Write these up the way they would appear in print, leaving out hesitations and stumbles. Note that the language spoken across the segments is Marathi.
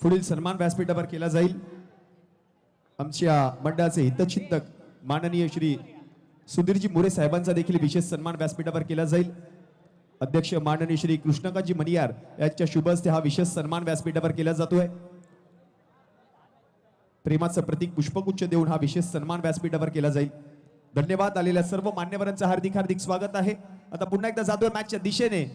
पुढील सन्मान व्यासपीठावर केला जाईल। आमच्या मंडळाचे हितचिंतक माननीय श्री सुधीरजी मोरे साहेबांचा देखील विशेष सन्मान व्यासपीठावर केला जाईल। अध्यक्ष माननीय श्री कृष्णकांतजी मनियार यांच्या शुभ हस्ते हा विशेष सन्मान व्यासपीठावर केला जातोय। प्रेमाचं प्रतीक पुष्पगुच्छ देऊन हा विशेष सन्मान व्यासपीठावर केला जाईल। धन्यवाद। आलेल्या सर्व मान्यवरांचं हार्दिक हार्दिक स्वागत आहे। आता पुन्हा एकदा जातोय मॅचच्या दिशेने।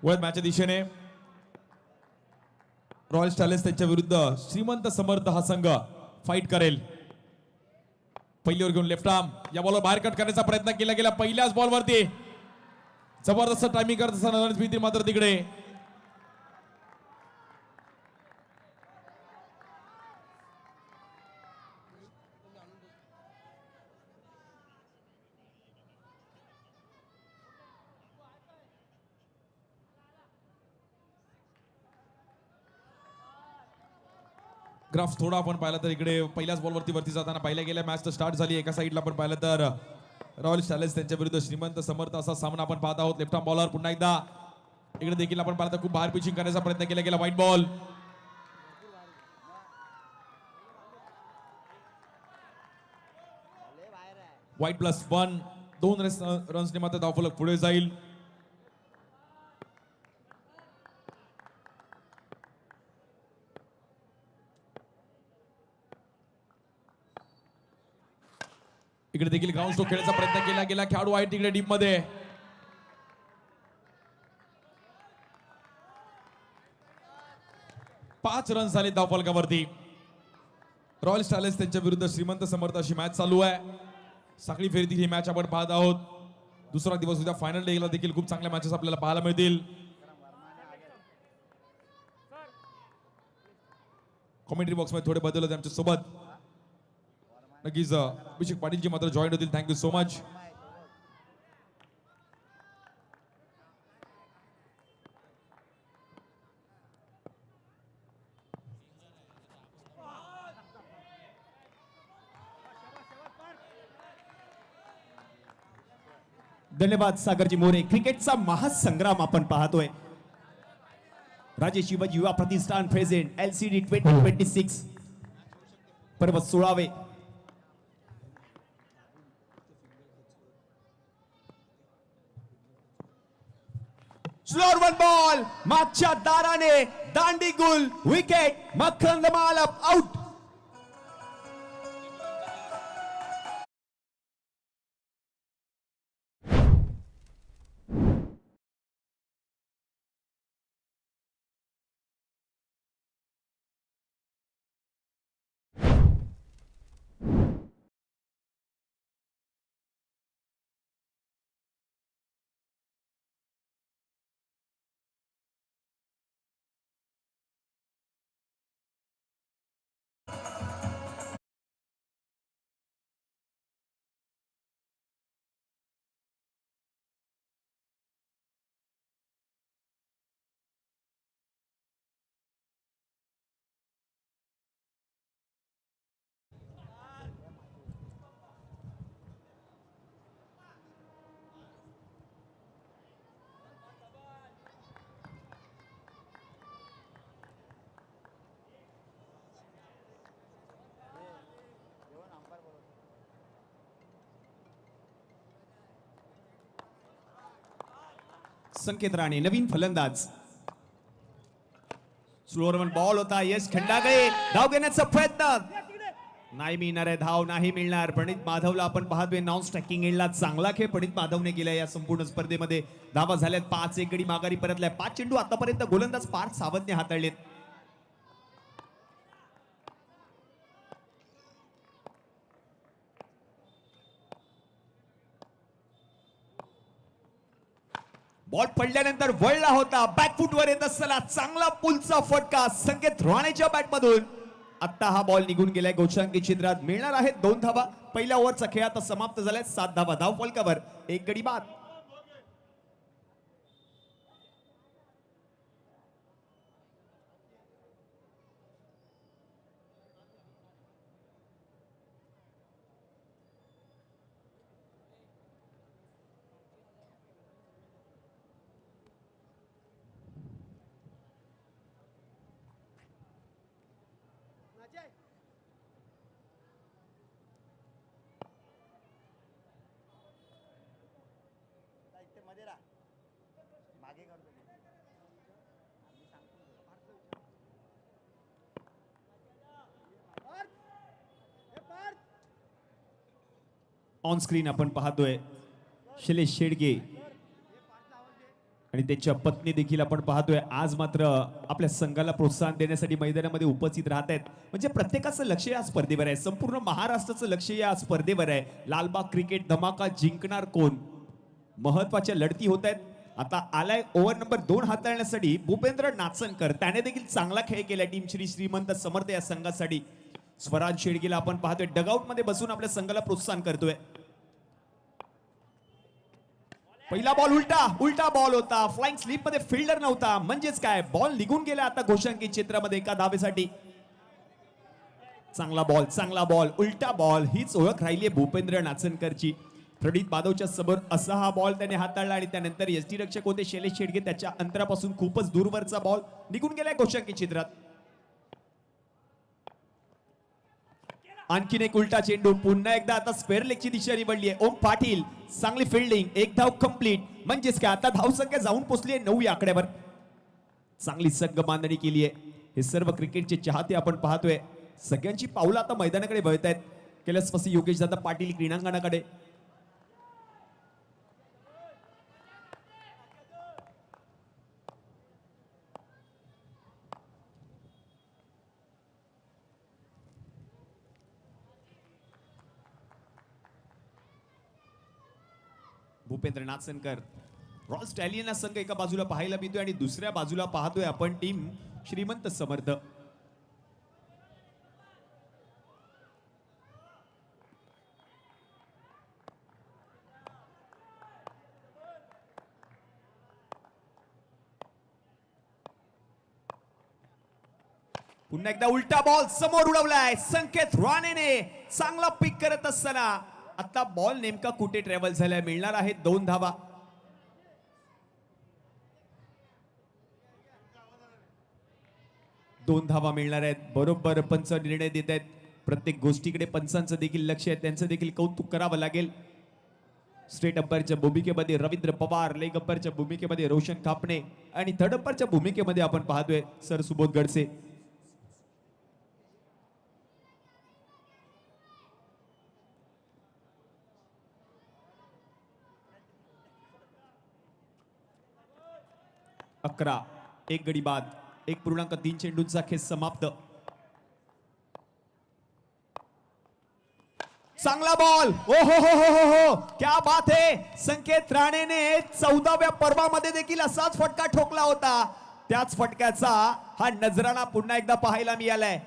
वळत मॅचच्या दिशेने रॉयल स्टार्स त्यांच्या विरुद्ध श्रीमंत समर्थ हा संघ फाईट करेल। पहिलीवर घेऊन लेफ्ट आर्म या बॉलवर बाहेर कट करण्याचा प्रयत्न केला गेला। पहिल्याच बॉलवरती जबरदस्त टायमिंग करत असताना रन्स मिळतील मात्र तिकडे ग्राफ थोडा आपण पाहिला तर इकडे पहिल्याच बॉलवरती जाताना पाहिल्या गेल्या मॅच तर स्टार्ट झाली। एका साईडला आपण पाहिलं तर रॉयल स्टार्स त्यांच्या विरुद्ध श्रीमंत समर्थ असा सामना आपण पाहत आहोत। लेफ्ट आर्म बॉलर पुन्हा एकदा इकडे देखील आपण पाहिलं तर खूप बाहेर पिचिंग करण्याचा प्रयत्न केला गेला। व्हाईट बॉल व्हाईट +1 2 रन्सने मात्र धावफलक पुढे जाईल। इकडे देखील ग्राउंड स्ट्रोक खेळण्याचा प्रयत्न केला गेला। खेळाडू आहे तिकडे डीप मध्ये 5 रन्स झाले धावफलकावरती। रॉयल स्टार्स त्यांच्या विरुद्ध श्रीमंत समर्थ अशी मॅच चालू आहे। साखळी फेरीतील ही मॅच आपण पाहत आहोत। दुसरा दिवस उद्या फायनल डेला देखील खूप चांगल्या मॅचेस आपल्याला पाहायला मिळतील। कमेंट्री बॉक्स मध्ये थोडे बदल होते आमच्या सोबत। नक्कीच अभिषेक पाटील जी मात्र जॉईन होतील। Thank you so much. धन्यवाद सागरजी मोरे। क्रिकेटचा महासंग्राम आपण पाहतोय। राजे शिवाजी युवा प्रतिष्ठान प्रेझेंट LCD 2026 पर्व 16वे। स्लोअर वन बॉल मागच्या दाराने दांडी गुल विकेट मक्खन मालप आउट। संकेत राणे नवीन फलंदाज। स्लोअर वन बॉल होता। यश खंडागळे धाव घेण्याचा प्रयत्न नाही मिळणार आहे धाव, नाही मिळणार. प्रणित माधवला आपण पाहतोय नॉन स्ट्रायकिंग एंडला चांगला खेळ प्रणित माधवने केला या संपूर्ण स्पर्धेमध्ये. धावा झाल्यात 5, एक गडी माघारी परतलाय. 5 चेंडू आतापर्यंत गोलंदाज पार्थ सावंतने हाताळलेत. बॉल पडल्यानंतर वळला होता, बॅकफुट वर येत असताना चांगला पुलचा फटका संकेत राणेच्या बॅट मधून. आता हा बॉल निघून गेलाय गोशांकी चित्रात. मिळणार आहेत 2 धावा. पहिल्या ओव्हरचा खेळ आता समाप्त झालाय. 7 धावा धाव फलकावर, 1 गडी बाद. ऑन स्क्रीन आपण पाहतोय शैलेश शेडगे आणि त्याच्या पत्नी देखील आपण पाहतोय. आज मात्र आपल्या संघाला प्रोत्साहन देण्यासाठी मैदानामध्ये उपस्थित राहत आहेत. म्हणजे प्रत्येकाचं लक्ष या स्पर्धेवर आहे. संपूर्ण महाराष्ट्राचं लक्ष या स्पर्धेवर आहे. लालबाग क्रिकेट धमाका जिंकणार कोण, महत्वाच्या लढती होत आहेत. आता आलाय ओव्हर नंबर 2 हाताळण्यासाठी भूपेंद्र नाचनकर. त्याने देखील चांगला खेळ केला टीम श्री श्रीमंत समर्थ या संघासाठी. स्वराज शेडगेला आपण पाहतोय डगआउट मध्ये बसून आपल्या संघाला प्रोत्साहन करतोय. पहिला बॉल उलटा बॉल होता. फ्लाइंग स्लीप मध्ये फिल्डर नव्हता. म्हणजेच काय, बॉल निघून गेला आता गोशांकी क्षेत्रामध्ये एका धावेसाठी. चांगला बॉल उलटा बॉल, हीच ओळख राहिली आहे भूपेंद्र नाचनकरची. प्रणित माधवच्या समोर असा हा बॉल त्याने हाताळला आणि त्यानंतर एसटी रक्षक होते शैलेश शेडगे. त्याच्या अंतरापासून खूपच दूरवरचा बॉल निघून गेलाय गोशांकी क्षेत्रात. आणखीन एक उलटा चेंडू. पुन्हा एकदा आता स्क्वेअर लेगची दिशा निवडली आहे ओम पाटील. चांगली फिल्डिंग, 1 धाव कंप्लीट. म्हणजेच काय, आता धावसंख्या जाऊन पोहोचली आहे 9 या आकड्यावर. चांगली संघ बांधणी केली आहे. हे सर्व क्रिकेटचे चाहते आपण पाहतोय. सगळ्यांची पावलं आता मैदानाकडे वळत आहेत. कैलासवासी योगेश दादा पाटील क्रीडांगणाकडे. भूपेंद्र नाचनकर. रॉयल स्टॅलियन संघ एका बाजूला पाहायला मिळतोय आणि दुसऱ्या बाजूला पाहतोय आपण टीम श्रीमंत समर्थ. पुन्हा एकदा उलटा बॉल समोर उडवलाय संकेत राणेने. चांगला पिक करत असताना आता बॉल नेमका कुठे ट्रॅव्हल झालाय. मिळणार आहेत 2 धावा. दोन धावा मिळणार आहेत. बरोबर पंच निर्णय देत आहेत. प्रत्येक गोष्टीकडे पंचांचं देखील लक्ष आहे. त्यांचं देखील कौतुक करावं लागेल. स्टेट अंपायरच्या भूमिकेमध्ये रवींद्र पवार, लेग अंपायरच्या भूमिकेमध्ये रोशन कापणे आणि थर्ड अंपायरच्या भूमिकेमध्ये आपण पाहतोय सर सुबोध गडसे. अकरा, 1 गडी बाद. 1.3 चेंडूंचा खेळ समाप्त. चांगला बॉल. ओ हो क्या बात है. संकेत राणेने 14व्या पर्वामध्ये देखील असाच फटका ठोकला होता. त्याच फटक्याचा हा नजराणा पुन्हा एकदा पाहायला मिळालाय.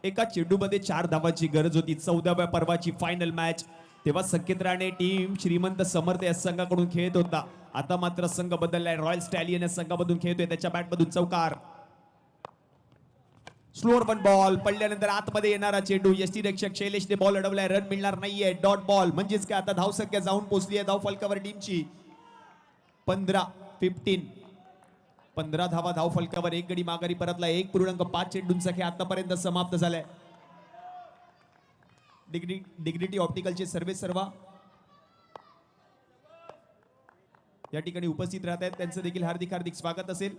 एका चेंडूमध्ये 4 धावांची गरज होती. 14व्या पर्वाची फायनल मॅच. तेव्हा संकेत राणे टीम श्रीमंत समर्थ या संघाकडून खेळत होता. आता मात्र संघ बदललाय. रॉयल स्टॅलियन या संघामधून खेळतोय. त्याच्या बॅटमधून चौकार. स्लोअर वन बॉल पडल्यानंतर आतमध्ये येणारा चेंडू यष्टी रक्षक शैलेशने बॉल अडवलाय. रन मिळणार नाहीये. डॉट बॉल म्हणजेच काय आता धावसंख्या जाऊन पोहोचली आहे धाव फलकावर टीमची 15 धावा धाव फलकावर. एक गडी माघारी परतला. 1.5 चेंडूंचा खेळ आतापर्यंत समाप्त झालाय. डिग्निटी ऑप्टिकलचे सर्वा या ठिकाणी उपस्थित राहत आहेत. त्यांचं देखील हार्दिक स्वागत असेल.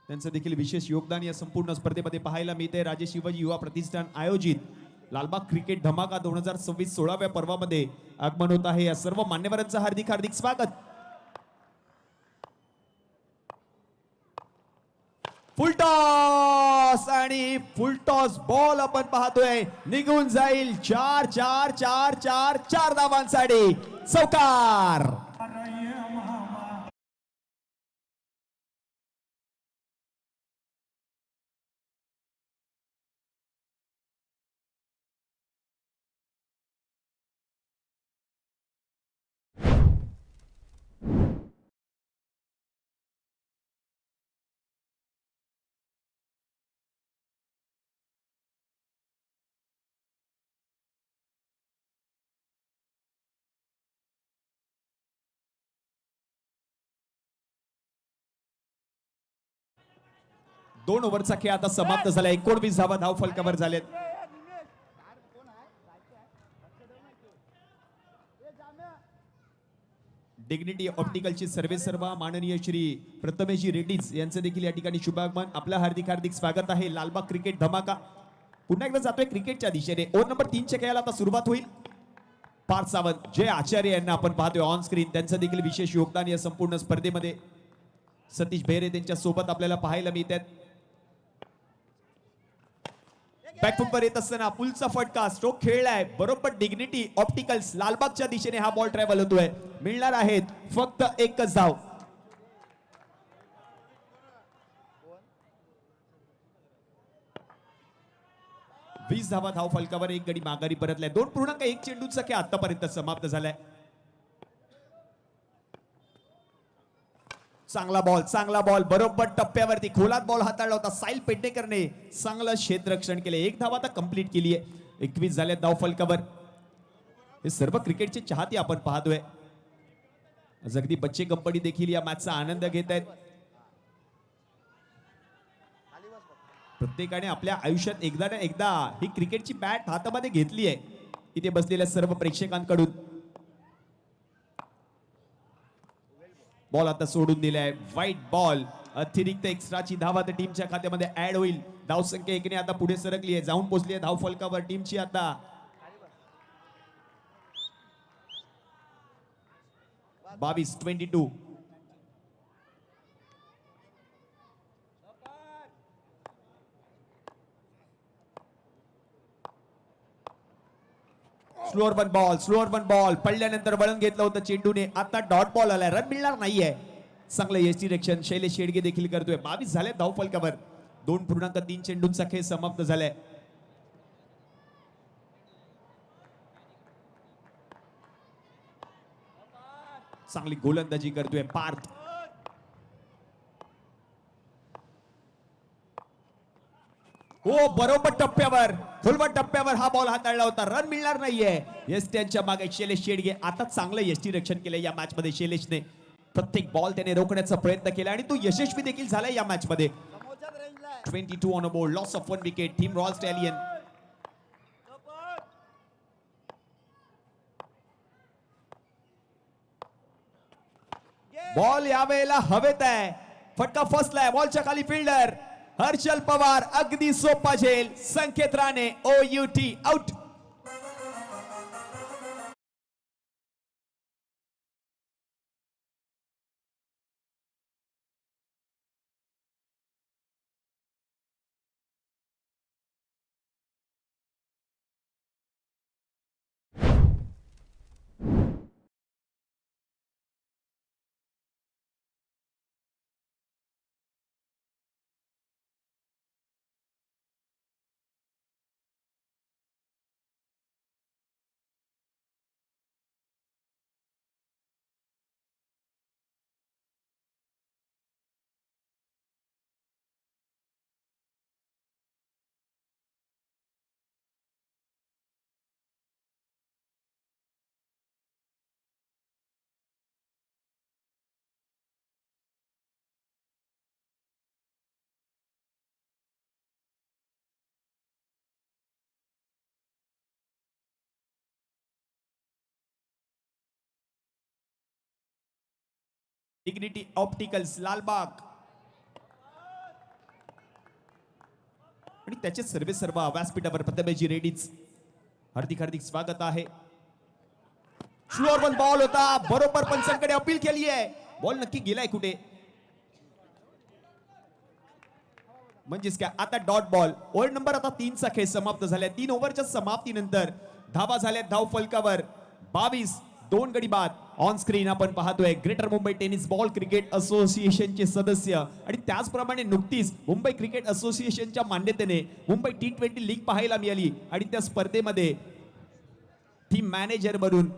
त्यांचं देखील विशेष योगदान या संपूर्ण स्पर्धेमध्ये पाहायला मिळते. राजे शिवाजी युवा प्रतिष्ठान आयोजित लालबाग क्रिकेट धमाका 2026 16व्या पर्वामध्ये आगमन होत आहे. या सर्व मान्यवरांचं हार्दिक स्वागत. फुलटॉस आणि फुलटॉस बॉल आपण पाहतोय निघून जाईल. 4 धावांसाठी चौकार. दोन ओव्हरचा खेळ आता समाप्त झाला. 19 धावा धाव फलकावर झालेत. डिग्निटी ऑप्टिकलचे सर्वेसर्वा माननीय श्री प्रथमेशजी रेड्डीज यांचं देखील या ठिकाणी शुभागमन. आपलं हार्दिक स्वागत आहे. लालबाग क्रिकेट धमाका पुन्हा एकदा जातोय क्रिकेटच्या दिशेने. ओव्हर नंबर 3 च्या खेळाला आता सुरुवात होईल. पार्थ सावंत जय आचार्य यांना आपण पाहतोय ऑन स्क्रीन. त्यांचं देखील विशेष योगदान या संपूर्ण स्पर्धेमध्ये. सतीश बेहरे त्यांच्या सोबत आपल्याला पाहायला मिळतात. बॅकफुटवर येत असताना पुलचा फटका स्ट्रोक खेळलाय बरोबर. डिग्निटी ऑप्टिकल्स लालबागच्या दिशेने हा बॉल ट्रॅव्हल होतोय. मिळणार आहेत फक्त एकच धाव. वीस धावा धाव फलकावर. एक गडी माघारी परतलाय. 2.1 चेंडूचा खेळ आतापर्यंत समाप्त झालाय. चांगला बॉल बरोबर टप्प्यावरती खोलात बॉल हाताळला होता. साहिल पेडणेकरने चांगलं क्षेत्ररक्षण केले. एक धाव आता कंप्लीट केली आहे. 21 झाल्या धाव फलकावर. हे सर्व क्रिकेटचे चाहते आपण पाहतोय. जगदी बच्चे कंपनी देखील या मॅचचा आनंद घेत आहेत. प्रत्येकाने आपल्या आयुष्यात एकदा ना एकदा ही क्रिकेटची बॅट हातामध्ये घेतली आहे. इथे बसलेल्या सर्व प्रेक्षकांकडून बॉल आता सोडून दिलाय. वाईट बॉल. अतिरिक्त एक्स्ट्राची धाव आता टीमच्या खात्यामध्ये ऍड होईल. धाव संख्या 1 ने आता पुढे सरकली आहे. जाऊन पोहोचली आहे धाव फलकावर टीमची आता 22-22. स्लोअर वन बॉल पडल्यानंतर वळण घेतलं होतं चेंडूने. आता डॉट बॉल आलाय. रन मिळणार नाहीये. चांगलं यष्टी रक्षण शैलेश शेडगे देखील करतोय. 22 झाले धाव फलकावर. 2.3 चेंडूंचा खेळ समाप्त झालाय. चांगली गोलंदाजी करतोय पार्थ. हो बरोबर टप्प्यावर खोलवर टप्प्यावर हा बॉल हाताळला होता. रन मिळणार नाहीये. यष्ट्यांच्या मागे शैलेश शेडगे. आता चांगलं यष्टी रक्षण केलंय या मॅच मध्ये शैलेशने. प्रत्येक बॉल त्याने रोखण्याचा प्रयत्न केला आणि तो यशस्वी देखील झालाय या मॅच मध्ये. 22 on a board. Loss of 1 wicket. Team Royal Stallion. Ball यावेळेला हवेत आहे. फटका फसलाय. बॉलच्या खाली फिल्डर हर्षल पवार. अगदी सोपा झेल. Sanket Rane OUT out. Dignity Opticals Lalbaug आणि त्याचे सर्व व्यासपीठावर प्रथमेशजी रेडीच. हार्दिक हार्दिक स्वागत आहे. स्लोअर बॉल होता, बरोबर पंचांकडे अपील केली आहे. बॉल नक्की गेलाय कुठे, म्हणजेच काय आता डॉट बॉल. ओव्हर नंबर आता 3 चा खेळ समाप्त झालाय. 3 ओव्हरच्या समाप्तीनंतर धावा झाल्या धाव फलकावर 22. 2 गडी बाद. ऑन स्क्रीन आपण पाहतोय greater Mumbai tennis ball cricket असोसिएशनचे सदस्य आणि त्याचप्रमाणे नुकतीच मुंबई क्रिकेट असोसिएशनच्या मान्यतेने मुंबई T20 लीग पाहायला मिळाली आणि त्या स्पर्धेमध्ये टीम मॅनेजर म्हणून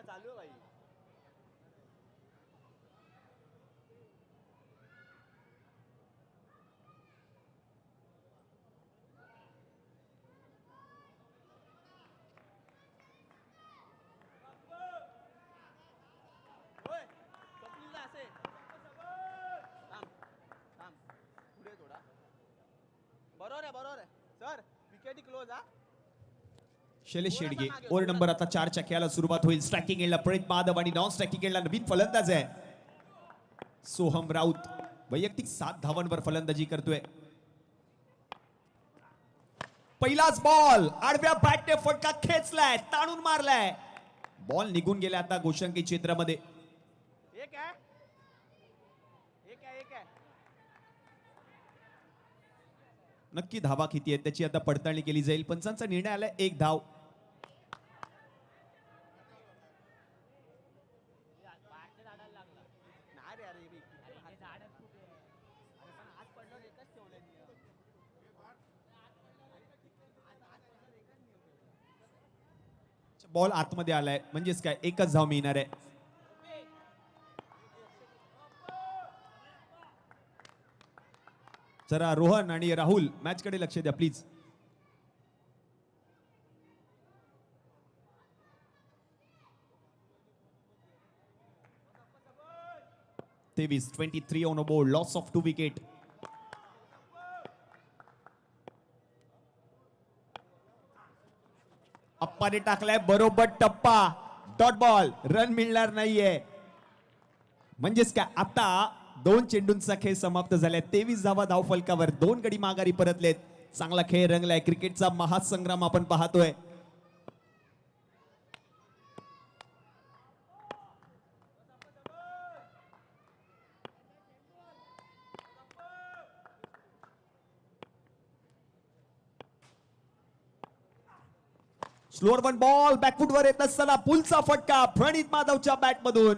चालू आहे भाई. बरोबर आहे सर. विकेट क्लोज हा. शैलेश शेडगे. ओव्हर नंबर आता 4 च्या खेळाला सुरुवात होईल. स्ट्रायकिंग एंडला प्रणित माधव आणि नॉन स्ट्रायकिंग एंडला नवीन फलंदाज आहे सोहम राऊत. वैयक्तिक 7 धावांवर फलंदाजी करतोय. पहिलाच बॉल आडव्या बॅटने फटका खेचलाय, ताणून मारलाय. बॉल निघून गेला आता गोशंकी क्षेत्रामध्ये. एक आहे. नक्की धावा किती आहेत त्याची आता पडताळणी केली जाईल. पंचांचा निर्णय आलाय 1 धाव. बॉल आतमध्ये आलाय म्हणजेच काय एकच धाव मिळणार आहे. जरा रोहन आणि राहुल मॅच कडे लक्ष द्या प्लीज. तेवीस 23 on board. Loss of 2 wicket. अप्पाने टाकलाय बरोबर टप्पा. Dot ball. रन मिळणार नाहीये. म्हणजेच काय आता 2 चेंडूंचा खेळ समाप्त झालाय. 23 धावा धाव फलकावर. 2 गडी माघारी परतलेत. चांगला खेळ रंगलाय. क्रिकेटचा महासंग्राम आपण पाहतोय. स्लोअर वन बॉल बॅकफुटवर येत असताना पुलचा फटका प्रणित माधवच्या बॅट मधून.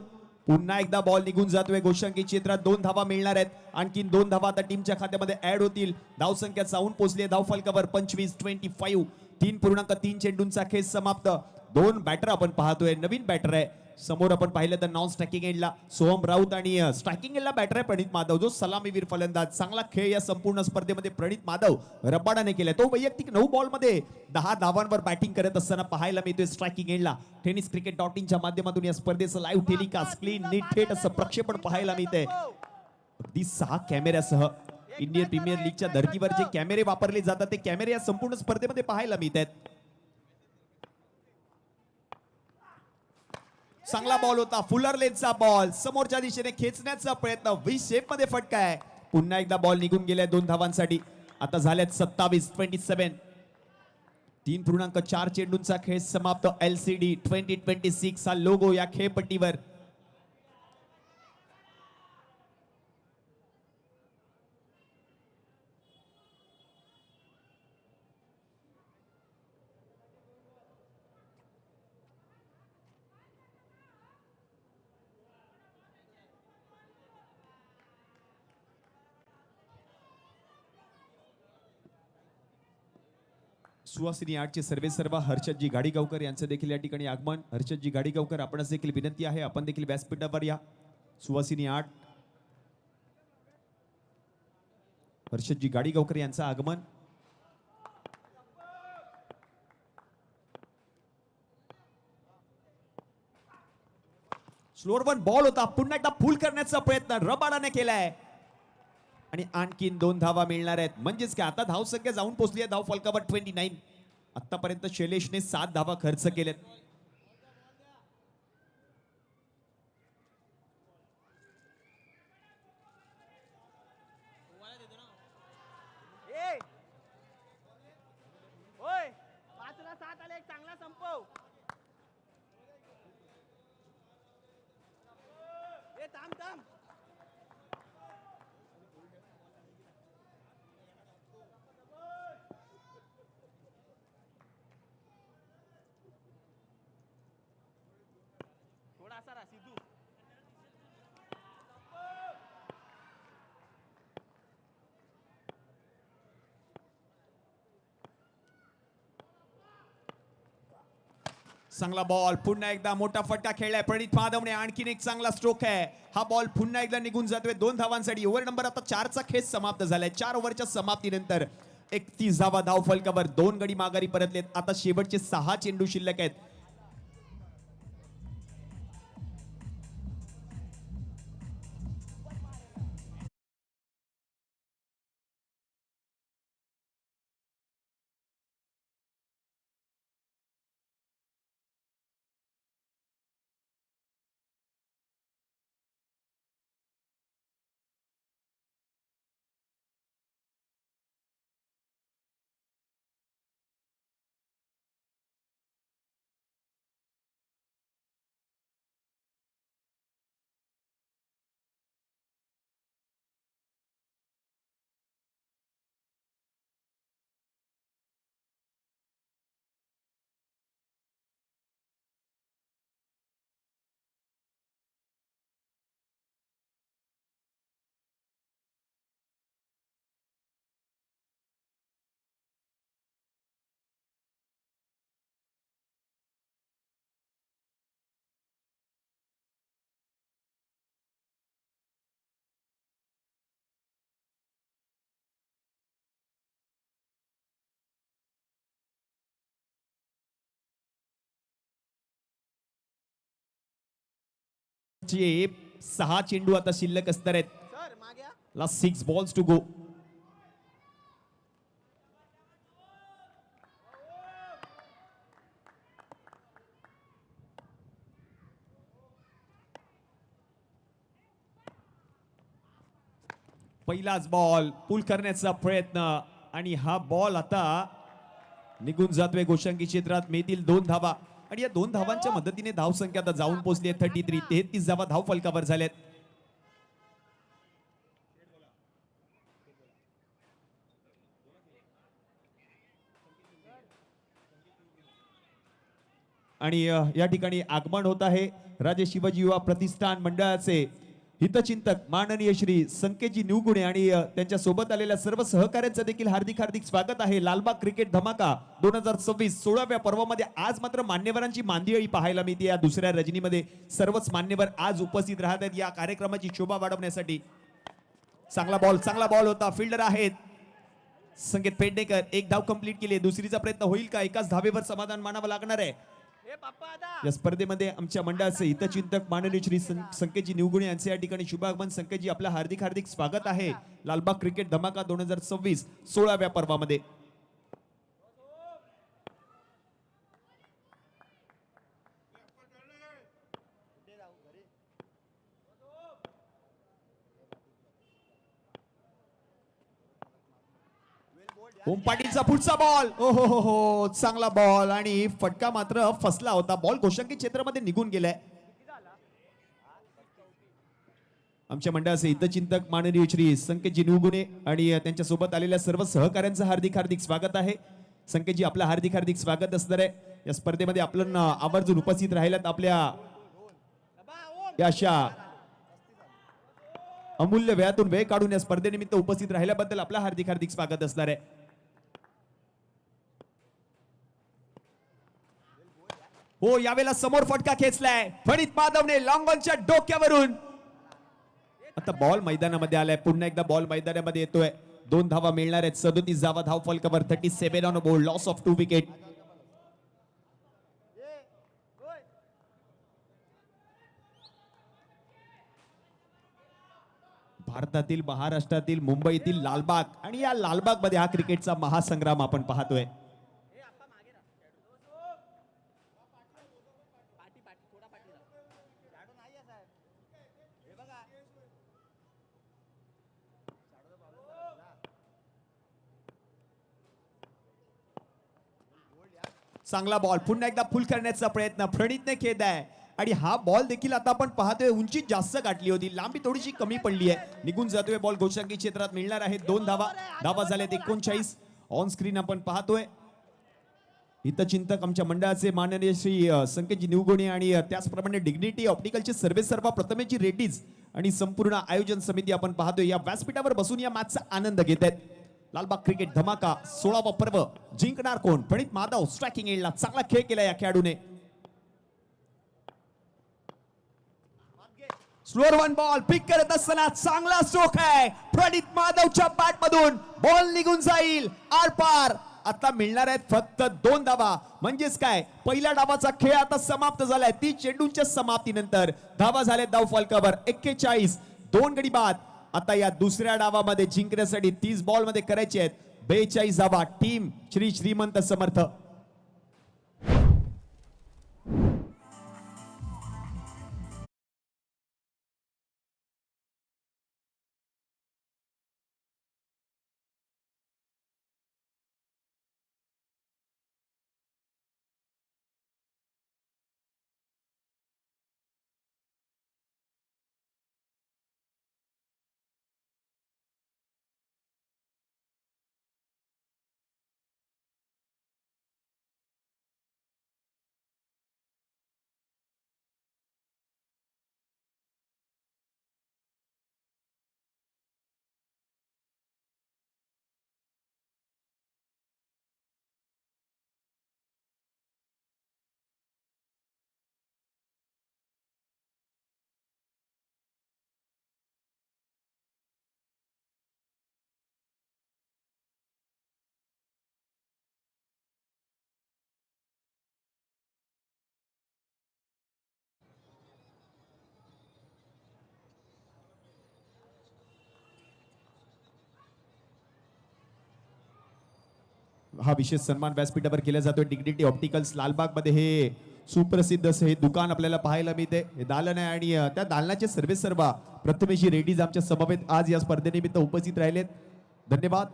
पुन्हा एकदा बॉल निघून जातोय गोशंकी क्षेत्रात. 2 धावा मिळणार आहेत. आणखीन 2 धावा आता टीमच्या खात्यामध्ये ऍड होतील. धावसंख्या जाऊन पोहोचली धाव फलकावर 25. 3.3 चेंडूंचा खेळ समाप्त. 2 बॅटर आपण पाहतोय. नवीन बॅटर आहे समोर आपण पाहिलं तर नॉन स्ट्रायकिंग एंडला सोहम राऊत आणि स्ट्रायकिंग एंडला बॅटर आहे प्रणित माधव जो सलामीवीर फलंदाज. चांगला खेळ या संपूर्ण स्पर्धेमध्ये प्रणित माधव रबाडाने केलाय. तो वैयक्तिक 9 बॉल मध्ये 10 धावांवर बॅटिंग करत असताना पाहायला मिळतोय स्ट्रायकिंग एंडला. टेनिस क्रिकेट .in माध्यमातून या स्पर्धेचं लाईव्ह टेलिकास्ट क्लीन नीट थेट असं प्रक्षेपण पाहायला मिळतंय. अगदी 6 कॅमेऱ्यासह इंडियन प्रीमियर लीगच्या धर्तीवर जे कॅमेरे वापरले जातात ते कॅमेरे या संपूर्ण स्पर्धेमध्ये पाहायला मिळतात. चांगला बॉल होता, फुलर लेनचा बॉल समोरच्या दिशेने खेचण्याचा प्रयत्न, व्ही शेप मध्ये फटका आहे. पुन्हा एकदा बॉल निघून गेलाय 2 धावांसाठी. आता झाल्यात 27-27. 3.4 चेंडूंचा खेळ समाप्त. LCD 2026 हा लोगो या खेळपट्टीवर. सुहासिनी आठचे सर्वे सर्व हर्षदजी गाडीगावकर यांचं देखील या ठिकाणी आगमन. हर्षदजी गाडीगावकर आपणास देखील विनंती आहे, आपण देखील व्यासपीठावर या. सुहासिनी आठ हर्षदजी गाडीगावकर यांचं आगमन. स्लोअर वन बॉल होता, पुन्हा एकदा फुल करण्याचा प्रयत्न रबाडाने केलाय आणि आणखीन 2 धावा मिळणार आहेत. म्हणजेच काय आता धावसंख्या जाऊन पोहोचली आहे धाव फलकावर 29. आतापर्यंत शैलेशने 7 धावा खर्च केलेत. ए ओय 5-7 आले, एक चांगला संपव. ए थांब थांब. थोडासा रा सिद्धू. चांगला बॉल, पुन्हा एकदा मोठा फटका खेळलाय प्रणित माधवने. आणखीन एक चांगला स्ट्रोक आहे. हा बॉल पुन्हा एकदा निघून जातोय 2 धावांसाठी. ओव्हर नंबर आता 4चा खेळ समाप्त झालाय. 4 ओव्हरच्या समाप्तीनंतर 31 धावा धाव फलकावर. 2 गडी माघारी परतलेत. आता शेवटचे 6 चेंडू शिल्लक आहेत. चे 6 चेंडू आता शिल्लक असणार आहेत. सर मागे या. Last 6 balls to go. पहिलाच बॉल पुल करण्याचा प्रयत्न आणि हा बॉल आता निघून जातोय गोशांकी क्षेत्रात. मिळतील 2 धावा आणि या 2 धावांच्या मदतीने धावसंख्या आता जाऊन पोहोचली आहे 33. 33 धावा धाव फलकावर झाल्यात. आणि या ठिकाणी आगमन होत आहे राजे शिवाजी युवा प्रतिष्ठान मंडळाचे हितचिंतक माननीय श्री संकेतजी निवगुणे आणि त्यांच्या सोबत आलेल्या सर्व सहकाऱ्यांचं देखील हार्दिक हार्दिक स्वागत आहे. लालबाग क्रिकेट धमाका 2026 16व्या पर्वामध्ये आज मात्र मान्यवरांची मांदियाळी पाहायला मिळते. या दुसऱ्या रजनीमध्ये सर्वच मान्यवर आज उपस्थित राहत आहेत या कार्यक्रमाची शोभा वाढवण्यासाठी. चांगला बॉल होता. फिल्डर आहेत संकेत पेडणेकर. 1 धाव कंप्लीट केली. दुसरीचा प्रयत्न होईल का? एकाच धावेवर समाधान मानावं लागणार आहे. हे पप्पा आता या स्पर्धेमध्ये आमच्या मंडळाचे हितचिंतक माननीय श्री संकेतजी निवगुणे यांचे या ठिकाणी शुभागमन. संकेतजी आपलं हार्दिक हार्दिक स्वागत आहे लालबाग क्रिकेट धमाका 2026 16व्या पर्वामध्ये. ओम पाटीलचा पुढचा बॉल, ओ हो चांगला बॉल आणि फटका मात्र फसला होता. बॉल गोषंकी क्षेत्रामध्ये निघून गेलाय. आमच्या मंडळाचे हितचिंतक माननीय श्री संकेतजी निवगुणे आणि त्यांच्या सोबत आलेल्या सर्व सहकाऱ्यांचं हार्दिक हार्दिक स्वागत आहे. संकेतजी आपलं हार्दिक हार्दिक स्वागत असणार आहे. या स्पर्धेमध्ये आपण आवर्जून उपस्थित राहिलात. आपल्या या अशा अमूल्य वेळातून वेळ काढून या स्पर्धेनिमित्त उपस्थित राहिल्याबद्दल आपलं हार्दिक हार्दिक स्वागत असणार आहे. हो यावेळेला समोर फटका खेचलाय फणीत माधवने लॉंगॉनच्या डोक्यावरून. आता बॉल मैदानामध्ये आलाय. पुन्हा एकदा बॉल मैदानामध्ये येतोय. 2 धावा मिळणार आहेत. 37 धावा धाव फलकावर. 37 on board. Loss of 2 wicket. भारतातील महाराष्ट्रातील मुंबईतील लालबाग आणि या लालबाग मध्ये हा क्रिकेटचा महासंग्राम आपण पाहतोय. पाठी पाठी थोडा पाठी शाडो नाही आहे साहेब. हे बघा चांगला बॉल पुन्हा एकदा फुल करण्याचा प्रयत्न प्रणितने केला आहे आणि हा बॉल देखील आता आपण पाहतोय उंची जास्त गाठली होती. लांबी थोडीशी कमी पडली आहे. निघून जातोय बॉल. गोषंकी क्षेत्रात मिळणार आहे 2 धावा. धावा झाल्यात 39. ऑन स्क्रीन आपण पाहतोय हितचिंतक आमच्या मंडळाचे माननीय श्री संकेतजी निवगुणे आणि त्याचप्रमाणे डिग्निटी ऑप्टिकलचे सर्वे सर्व प्रथमेची रेड्डीज आणि संपूर्ण आयोजन समिती आपण पाहतोय. या व्यासपीठावर बसून या मॅचचा आनंद घेत आहेत. लालबाग क्रिकेट धमाका 16वा पर्व जिंकणार कोण? फणीत माधव स्ट्रायकिंग एंडला चांगला खेळ केला या खेळाडूने. स्लोअर 1 बॉल पिक करत असताना चांगला स्ट्रोक आहे प्रणित माधवच्या बॅट मधून. बॉल निघून जाईल आरपार. आता मिळणार आहेत फक्त 2 धावा. म्हणजेच काय पहिल्या डावाचा खेळ आता समाप्त झालाय. 30 चेंडूंच्या समाप्तीनंतर धावा झाल्या धाव फलकावर 41. 2 गडी बाद. आता या दुसऱ्या डावामध्ये जिंकण्यासाठी 30 बॉल मध्ये करायचे आहेत 42 धावा. टीम श्री श्रीमंत समर्थ. हा विशेष सन्मान व्यासपीठावर केला जातोय. डिग्निटी ऑप्टिकल्स लालबाग मध्ये हे सुप्रसिद्ध असं हे दुकान आपल्याला पाहायला मिळते. हे दालन आहे आणि त्या दालनाचे सर्वे सर्व प्रथमेशी रेड्डीज आमच्या समवेत आज या स्पर्धेनिमित्त उपस्थित राहिलेत. धन्यवाद.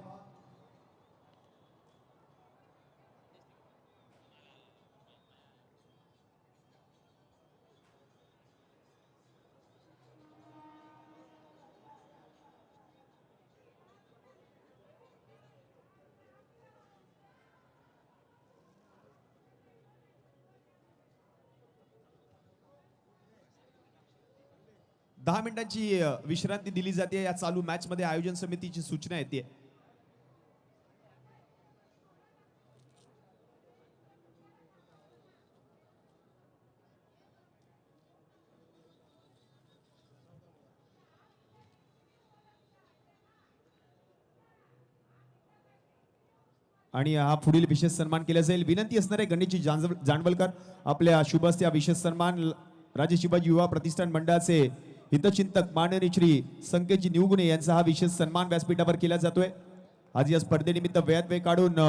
दहा मिनिटांची विश्रांती दिली जाते या चालू मॅच मध्ये. आयोजन समितीची सूचना येते. आणि हा पुढील विशेष सन्मान केला जाईल. विनंती असणार आहे गणेशजी जांभवलकर आपल्या शुभ हस्ते हा विशेष सन्मान राजे शिवाजी युवा प्रतिष्ठान मंडळाचे हितचिंतक माननीय श्री संकेतजी निवगुणे यांचा हा विशेष सन्मान व्यासपीठावर केला जातोय. आज या स्पर्धेनिमित्त वेळात वेळ काढून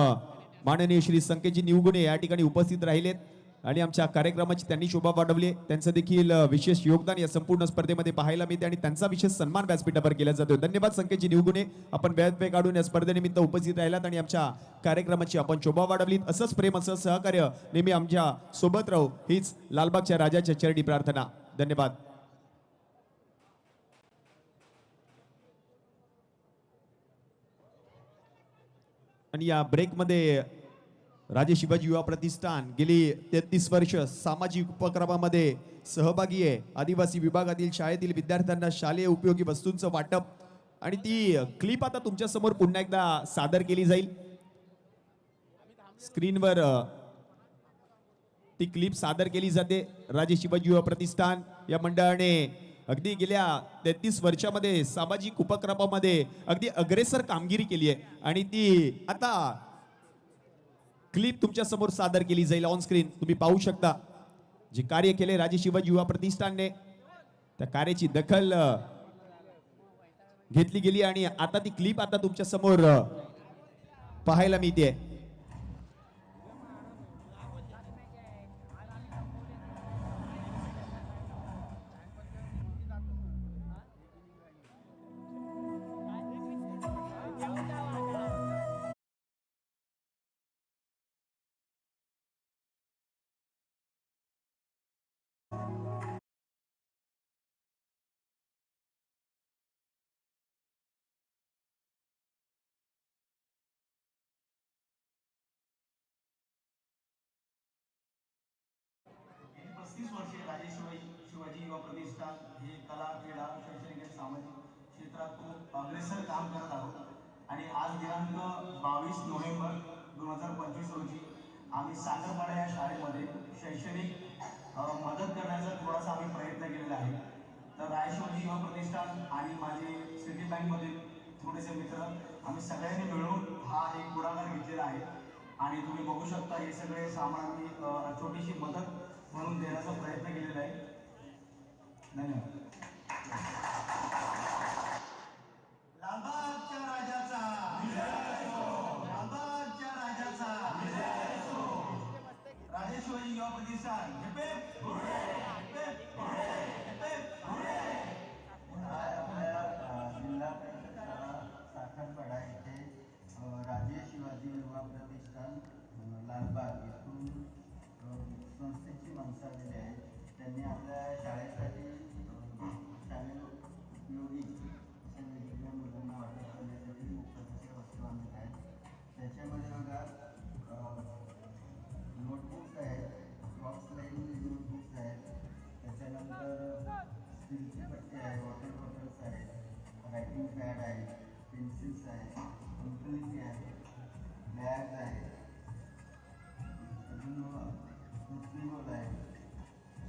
माननीय श्री संकेतजी निवगुणे या ठिकाणी उपस्थित राहिलेत आणि आमच्या कार्यक्रमाची त्यांनी शोभा वाढवली. त्यांचं देखील विशेष योगदान या संपूर्ण स्पर्धेमध्ये पाहायला मिळते आणि त्यांचा विशेष सन्मान व्यासपीठावर केला जातोय. धन्यवाद संकेतजी निवगुणे, आपण वेळात वेळ काढून या स्पर्धेनिमित्त उपस्थित राहिलात आणि आमच्या कार्यक्रमाची आपण शोभा वाढवलीत. असंच प्रेम, असं सहकार्य नेहमी आमच्या सोबत राहू हीच लालबागच्या राजाच्या चरणी प्रार्थना. धन्यवाद. आणि या ब्रेकमध्ये राजे शिवाजी युवा प्रतिष्ठान गेली 33 वर्ष सामाजिक उपक्रमामध्ये सहभागी आहे. आदिवासी विभागातील शाळेतील विद्यार्थ्यांना शालेय उपयोगी वस्तूंचं वाटप आणि ती क्लिप आता तुमच्या समोर पुन्हा एकदा सादर केली जाईल. स्क्रीनवर ती क्लिप सादर केली जाते. राजे शिवाजी युवा प्रतिष्ठान या मंडळाने अगदी गेल्या 33 वर्षामध्ये सामाजिक उपक्रमामध्ये अगदी अग्रेसर कामगिरी केली आहे आणि ती आता क्लिप तुमच्या समोर सादर केली जाईल. ऑन स्क्रीन तुम्ही पाहू शकता जे कार्य केले राजे शिवाजी युवा प्रतिष्ठानने, त्या कार्याची दखल घेतली गेली आणि आता ती क्लिप आता तुमच्या समोर पाहायला मिळते. गेली 35 वर्षे राजे शिवाजी युवा प्रतिष्ठान हे कला, क्रीडा, शैक्षणिक आणि सामाजिक क्षेत्रात खूप अग्रेसर काम करत आहोत आणि आज दिनांक 22 नोव्हेंबर 2025 रोजी आम्ही साखरपाडा या शाळेमध्ये शैक्षणिक मदत करण्याचा थोडासा आम्ही प्रयत्न केलेला आहे. तर राजे शिवाजी युवा प्रतिष्ठान आणि माझे सिटी बँकमधील थोडेसे मित्र आम्ही सगळ्यांनी मिळून हा एक पुढाकार घेतलेला आहे आणि तुम्ही बघू शकता हे सगळे सामान आम्ही छोटीशी मदत म्हणून देण्याचा प्रयत्न केलेला आहे. धन्यवाद. लालबागच्या राजाचा लालबागच्या राजाचा राजे शिवाजी युवा प्रतिष्ठान जिल्हा परिषद शाळा साखरपाडा येथे राजे शिवाजी युवा प्रतिष्ठान लालबाग येथून संस्थेची माणसं आलेली आहेत. त्यांनी आपल्या शाळेसाठी शालेय उपयोगी अशा वेगवेगळ्या मुलांना वाटप करण्यासाठी मुख्य वस्तू आणल्या आहेत. त्याच्यामध्ये बघा नोटबुक्स आहेत, क्रॉप्स लाईन नोटबुक्स आहेत, त्याच्यानंतर स्टीलची पट्टी आहे, वॉटर बॉटल्स आहेत, रायटिंग पॅड आहे, पेन्सिल्स आहेत, कंपनी आहे, बॅग्स आहेत, अजून गोल आहे.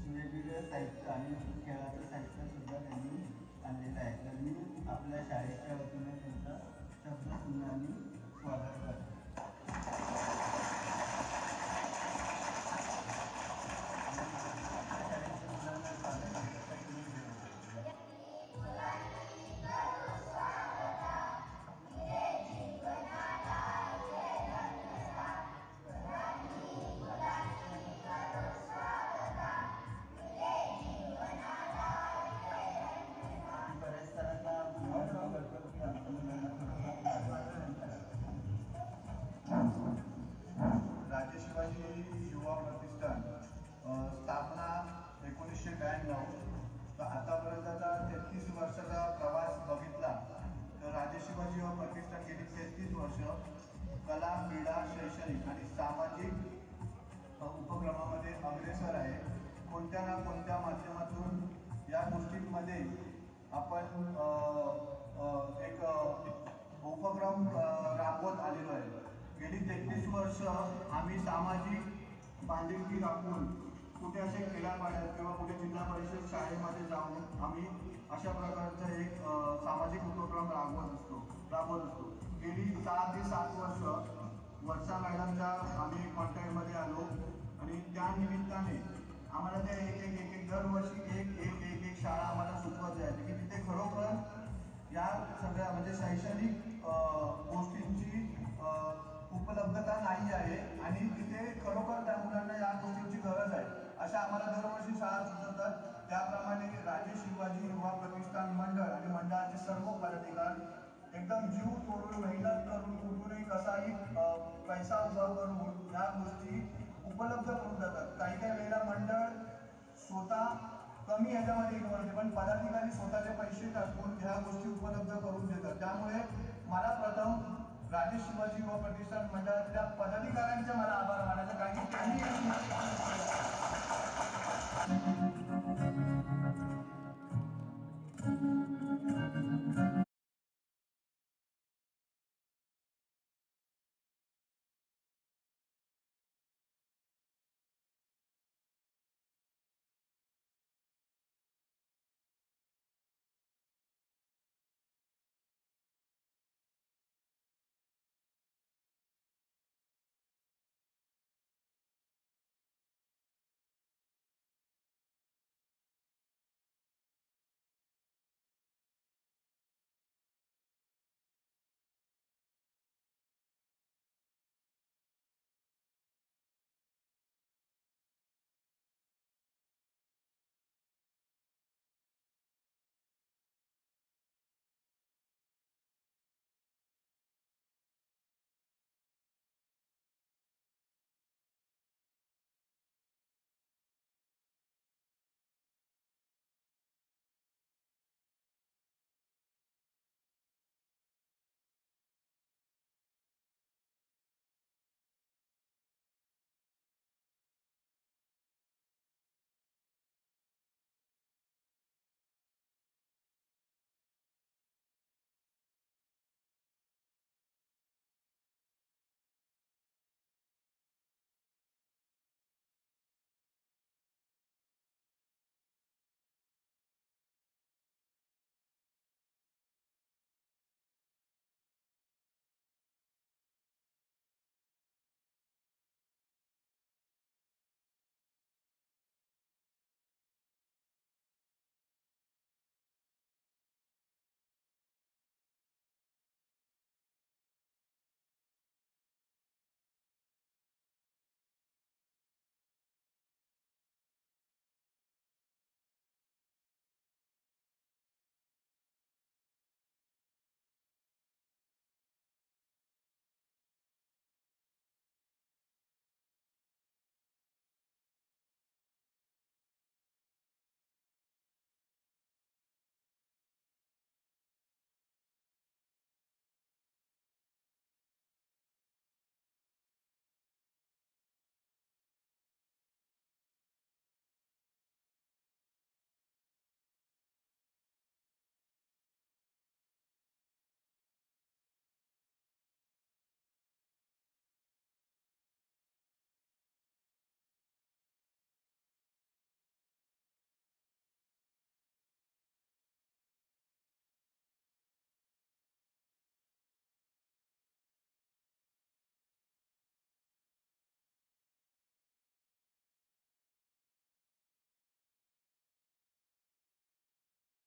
वेगवेगळं साहित्य आणि खेळाचं साहित्य सुद्धा त्यांनी आणलेलं आहे. तर मी आपल्या शाळेच्या वतीने त्यांचा शब्द पुन्हा मी स्वागत करतो. राजे शिवाजी युवा प्रतिष्ठान स्थापना 1992. तर आतापर्यंतचा 33 वर्षाचा प्रवास बघितला तर राजे शिवाजी युवा प्रतिष्ठान गेली 33 वर्ष कला, क्रीडा, शैक्षणिक आणि सामाजिक उपक्रमामध्ये अग्रेसर आहे. कोणत्या ना कोणत्या माध्यमातून या गोष्टींमध्ये आपण एक उपक्रम राबवत आलेलो आहे. गेली 33 वर्ष आम्ही सामाजिक बांधिलकी राखून कुठे असे खेड्यापाड्यात किंवा कुठे जिल्हा परिषद शाळेमध्ये जाऊन आम्ही अशा प्रकारचा एक सामाजिक उपक्रम राबवत असतो. गेली 6 ते 7 वर्ष त्यांच्या आम्ही कॉन्टॅक्टमध्ये आलो आणि त्या निमित्ताने आम्हाला ते एक दरवर्षी एक शाळा आम्हाला सुचवत जायची की तिथे खरोखर या सगळ्या म्हणजे शैक्षणिक गोष्टींची उपलब्धता नाही आहे आणि तिथे खरोखर त्या मुलांना या गोष्टींची गरज आहे अशा आम्हाला दरवर्षी शाळा सुचवतात. त्याप्रमाणे राजे शिवाजी युवा प्रतिष्ठान मंडळ आणि मंडळाचे सर्व पदाधिकारी एकदम जीव तोडून मेहनत करून कुठूनही कसाही पैसा उभा करून या गोष्टी उपलब्ध करून देतात. काही काही वेळेला मंडळ स्वतः कमी ह्याच्यामध्ये इन्व्हॉल्व पण पदाधिकारी स्वतःचे पैसे टाकून ह्या गोष्टी उपलब्ध करून देतात. त्यामुळे मला प्रथम राजे शिवाजी युवा प्रतिष्ठान मंडळातल्या पदाधिकाऱ्यांचे मला आभार मानायचे कारण की त्यांनी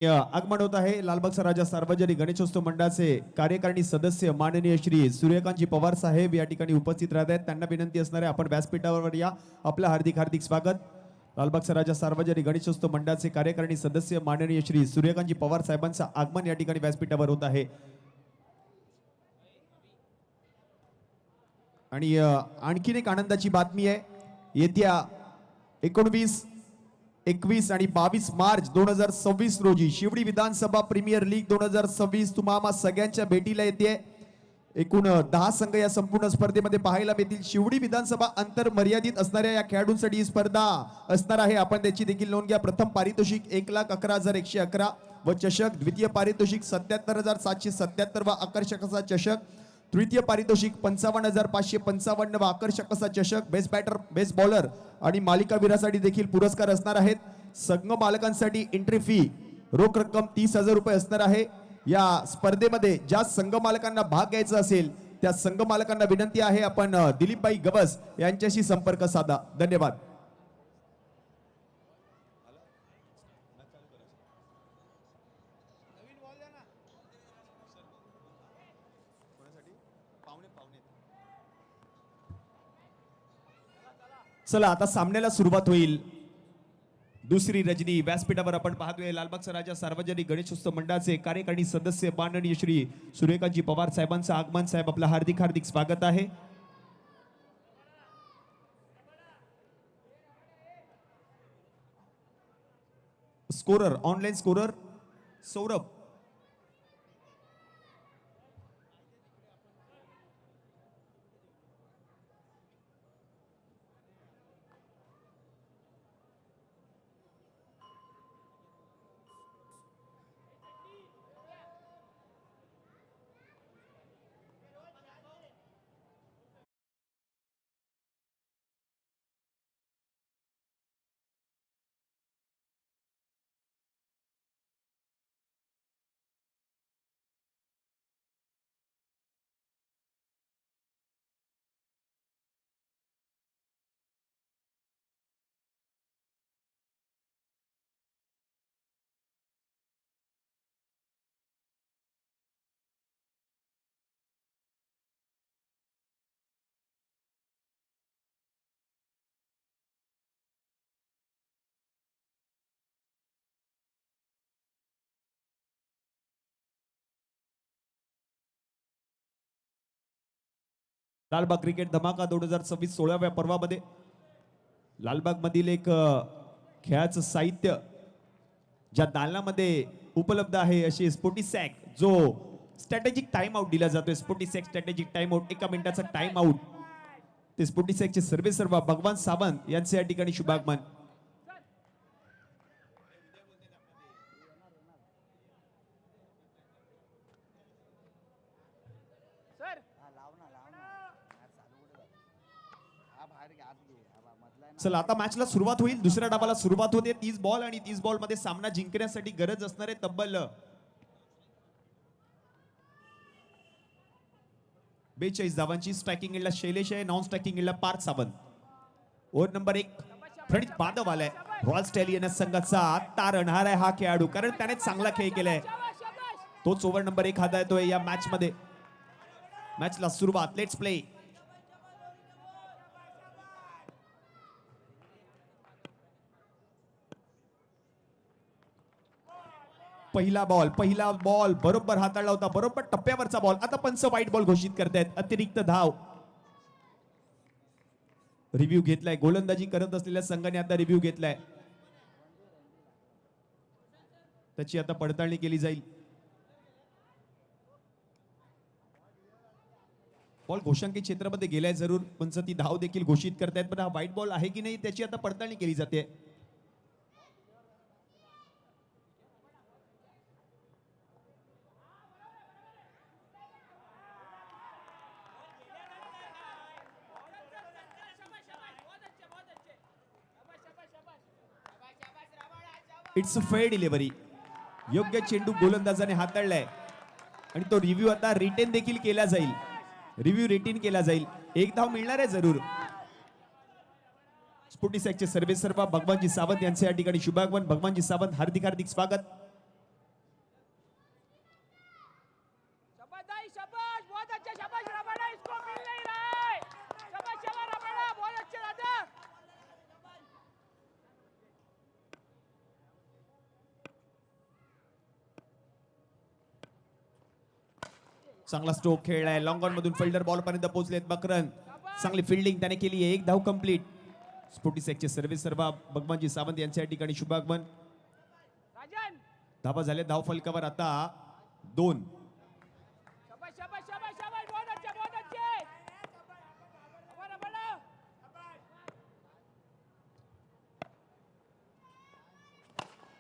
आगमन होत आहे लालबागचा राजा सार्वजनिक गणेशोत्सव मंडळाचे कार्यकारिणी सदस्य माननीय श्री सूर्यकांतजी पवार साहेब या ठिकाणी उपस्थित राहत आहेत. त्यांना विनंती असणार आहे आपण व्यासपीठावर या. आपलं हार्दिक हार्दिक स्वागत. लालबागचा राजा सार्वजनिक गणेशोत्सव मंडळाचे कार्यकारिणी सदस्य माननीय श्री सूर्यकांतजी पवार साहेबांचं आगमन या ठिकाणी व्यासपीठावर होत आहे. आणि आणखीन एक आनंदाची बातमी आहे. येत्या 19, 21 आणि 22 मार्च 2026 रोजी शिवडी विधानसभा प्रीमियर लीग 2026 तुम्हा सगळ्यांच्या भेटीला येते. एकूण 10 संघ या संपूर्ण स्पर्धेमध्ये पाहायला मिळतील. शिवडी विधानसभा अंतर मर्यादित असणाऱ्या या खेळाडूंसाठी ही स्पर्धा असणार आहे. आपण त्याची देखील नोंद घ्या. प्रथम पारितोषिक 1,11,111 व चषक. द्वितीय पारितोषिक 77,777 व आकर्षक असा चषक. तृतीय पारितोषिक 55,555 व आकर्षक असा चषक. बेस्ट बॅटर, बेस्ट बॉलर आणि मालिकावीरासाठी देखील पुरस्कार असणार आहेत. संघ मालकांसाठी एंट्री फी रोख रक्कम 30,000 रुपये असणार आहे. या स्पर्धेमध्ये ज्या संघ मालकांना भाग घ्यायचा असेल त्या त्या संघ मालकांना विनंती आहे आपण दिलीपभाई गवस यांच्याशी संपर्क साधा. धन्यवाद. चला आता सामन्याला सुरुवात होईल. दुसरी रजनी व्यासपीठावर आपण पाहतोय लालबागचा राजा सार्वजनिक गणेशोत्सव मंडळाचे कार्यकारिणी सदस्य माननीय श्री सूर्यकांतजी पवार साहेबांचं आगमन. साहेब आपलं हार्दिक हार्दिक स्वागत आहे. Scorer online scorer Saurabh. Lalbaug cricket धमाका 2026 16व्या पर्वामध्ये लालबाग मधील एक खेळाचं साहित्य ज्या दालनामध्ये उपलब्ध आहे अशी स्पोर्टिसॅक जो स्ट्रॅटेजिक टाइम आउट दिला जातोय. स्पोर्टिसॅक स्ट्रॅटेजिक टाइम आउट 1 मिनिटाचा टाइम आउट. ते स्पोर्टिसॅकचे सर्वेसर्वा भगवान सावंत यांचे या ठिकाणी शुभागमन. चला आता मॅचला सुरुवात होईल. दुसऱ्या डावाला सुरुवात होते. 30 बॉल आणि 30 बॉल मध्ये सामना जिंकण्यासाठी गरज असणारे तब्बल 42 धावांची. स्ट्रायकिंग एंडला शैलेश आहे. नॉन स्ट्रायकिंग एंडला पार्थ सावंत. ओव्हर नंबर 1 प्रणित बादव आलाय. रॉयल स्टॅलियन संघाचा आता रणार आहे हा खेळाडू कारण त्याने चांगला खेळ केलाय. तोच ओव्हर नंबर 1 हाता येतोय या मॅच मध्ये. मॅचला सुरुवात. Let's play. पहिला बॉल बरोबर हाताळला होता. बरोबर टप्प्यावरचा बॉल. आता पंच वाईट बॉल घोषित करतायत. अतिरिक्त धाव. रिव्ह्यू घेतलाय. गोलंदाजी करत असलेल्या संघाने आता रिव्ह्यू घेतलाय. त्याची आता पडताळणी केली जाईल. बॉल घोषांकित क्षेत्रामध्ये गेलाय जरूर. पंच ती धाव देखील घोषित करतायत पण हा व्हाईट बॉल आहे की नाही त्याची आता पडताळणी केली जाते. It's a fair delivery. योग्य चेंडू गोलंदाजाने हाताळलाय आणि तो रिव्ह्यू आता रिटेन देखील केला जाईल. रिव्ह्यू रिटेन केला जाईल. 1 धाव मिळणार आहे जरूर. स्पोर्टिसॅकचे सर्वेसर्वा भगवानजी सावंत यांचे या ठिकाणी शुभागमन. भगवानजी सावंत हार्दिक हार्दिक स्वागत. चांगला स्ट्रोक खेळलाय. लॉंग ऑन मधून फिल्डर बॉल पर्यंत पोहोचलेत. बकरन चांगली फिल्डिंग त्याने केली आहे. 1 धाव कंप्लीट. स्पोर्टिसॅकचे सर्वेसर्वा भगवानजी सावंत यांच्या या ठिकाणी शुभागमन. धावा झाले धाव फलकावर आता 2.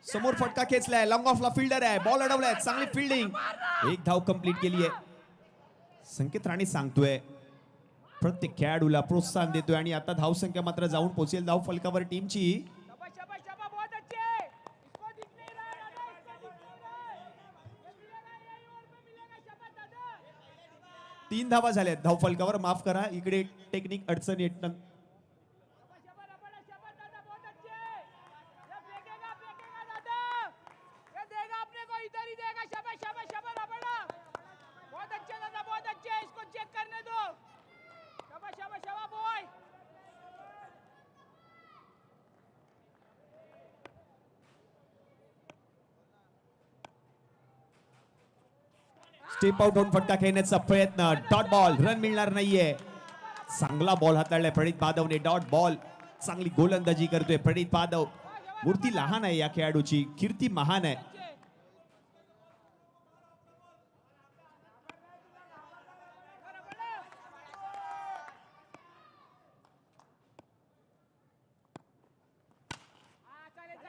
समोर फटका खेचलाय. लॉंग ऑफला फिल्डर आहे. बॉल अडवलाय. चांगली फिल्डिंग. 1 धाव कंप्लीट केली आहे. संकेत राणे सांगतोय प्रत्येक खेळाडूला प्रोत्साहन देतोय आणि आता धाव संख्या मात्र जाऊन पोहोचेल धाव फलकावर टीमची. 3 3 धावा झाल्यात धाव फलकावर. माफ करा, इकडे टेक्निक अडचण येत स्टेप आउट होऊन फटका खेळण्याचा प्रयत्न. डॉट बॉल, रन मिळणार नाहीये. चांगला बॉल हाताळलाय प्रणित पादवने. डॉट बॉल, चांगली गोलंदाजी करतोय प्रणित पादव. मूर्ती लहान आहे या खेळाडूची, कीर्ती महान आहे.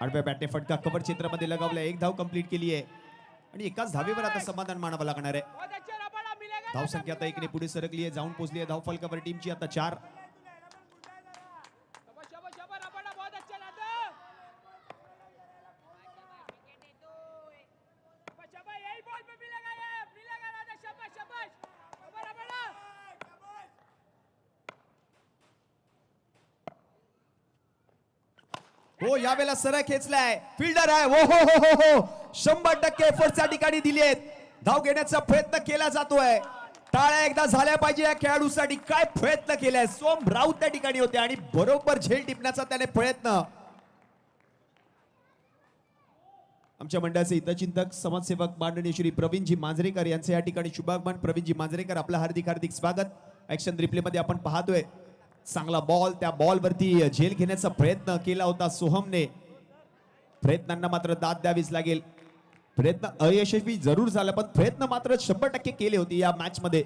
आडव्या बॅटने फटका कव्हर क्षेत्रामध्ये लगावला. एक धाव कंप्लीट केली आहे आणि एकाच धावेवर आता समाधान मानावं लागणार आहे. धाव संख्या आता इकडे पुढे सरकली आहे, जाऊन पोहोचली आहे धाव फलकावर टीमची आता 4. हो, यावेळेला सरळ खेचलाय, फिल्डर आहे. हो हो हो हो हो, 100% एफर्ट त्या ठिकाणी दिली आहेत. धाव घेण्याचा प्रयत्न केला जातोय. टाळ्या एकदा झाल्या पाहिजे या खेळाडूसाठी. काय प्रयत्न केलाय. सोम राऊत त्या ठिकाणी होते आणि बरोबर झेल टिपण्याचा त्याने प्रयत्न. आमच्या मंडळाचे हितचिंतक समाजसेवक माननीय श्री प्रवीणजी मांजरेकर यांचे या ठिकाणी शुभागमन. प्रवीणजी मांजरेकर, आपलं हार्दिक हार्दिक स्वागत. ऍक्शन रिप्ले मध्ये आपण पाहतोय चांगला बॉल, त्या बॉल वरती झेल घेण्याचा प्रयत्न केला होता सोहमने. प्रयत्नांना मात्र दाद द्यावीच लागेल. प्रयत्न अयशस्वी जरूर झाला, पण प्रयत्न मात्र 100% केले होते या मॅच मध्ये.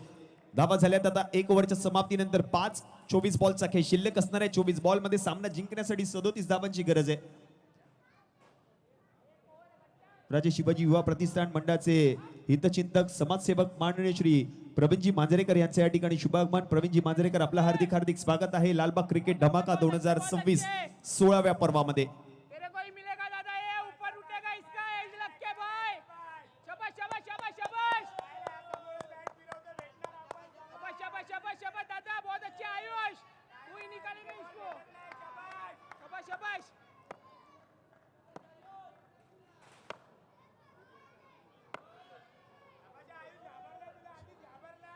धावा झाल्यात आता 1 ओव्हरच्या समाप्तीनंतर 5. 24 बॉलचा खेळ शिल्लक असणार आहे. 24 बॉल मध्ये सामना जिंकण्यासाठी 37 धावांची गरज आहे. राजे शिवाजी युवा प्रतिष्ठान मंडळाचे हितचिंतक समाजसेवक माननीय श्री प्रवीणजी मांजरेकर यांचे या ठिकाणी शुभागमन. प्रवीणजी मांजरेकर, आपलं हार्दिक हार्दिक स्वागत आहे लालबाग क्रिकेट धमाका 2026 16व्या पर्वामध्ये.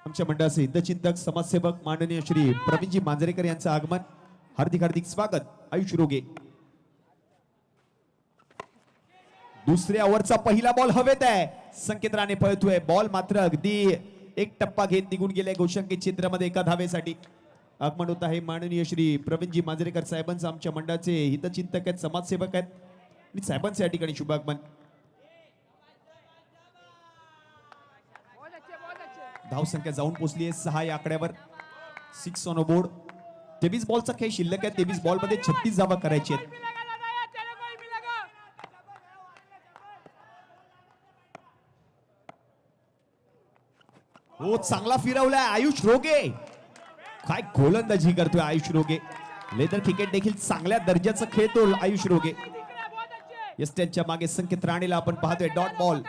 आमच्या मंडळाचे हितचिंतक समाजसेवक माननीय श्री प्रवीणजी मांजरेकर यांचं आगमन. हार्दिक हार्दिक स्वागत. आयुष रोगे. दुसऱ्या ओव्हरचा पहिला बॉल हवेत आहे. संकेत राणे पळतोय. बॉल मात्र अगदी एक टप्पा घेत निघून गेले गोशंकित क्षेत्रामध्ये एका धावेसाठी. आगमन होत आहे माननीय श्री प्रवीणजी मांजरेकर साहेबांचं. आमच्या मंडळाचे हितचिंतक आहेत, समाजसेवक आहेत आणि साहेबांचं या ठिकाणी शुभागमन. धाव संख्या जाऊन पोहोचली आहे 6 या आकड्यावर. 6 ऑन बोर्ड. 23 बॉलचा खेळ शिल्लक आहे. 23 बॉल मध्ये 36 धावा करायची आहेत. हो, चांगला फिरवलाय आयुष रोगे. काय गोलंदाजी करतोय आयुष रोगे. लेदर क्रिकेट देखील चांगल्या दर्जाचा खेळतो आयुष रोगे. यस, त्यांच्या मागे संकेत राणेला आपण पाहतोय. Dot ball.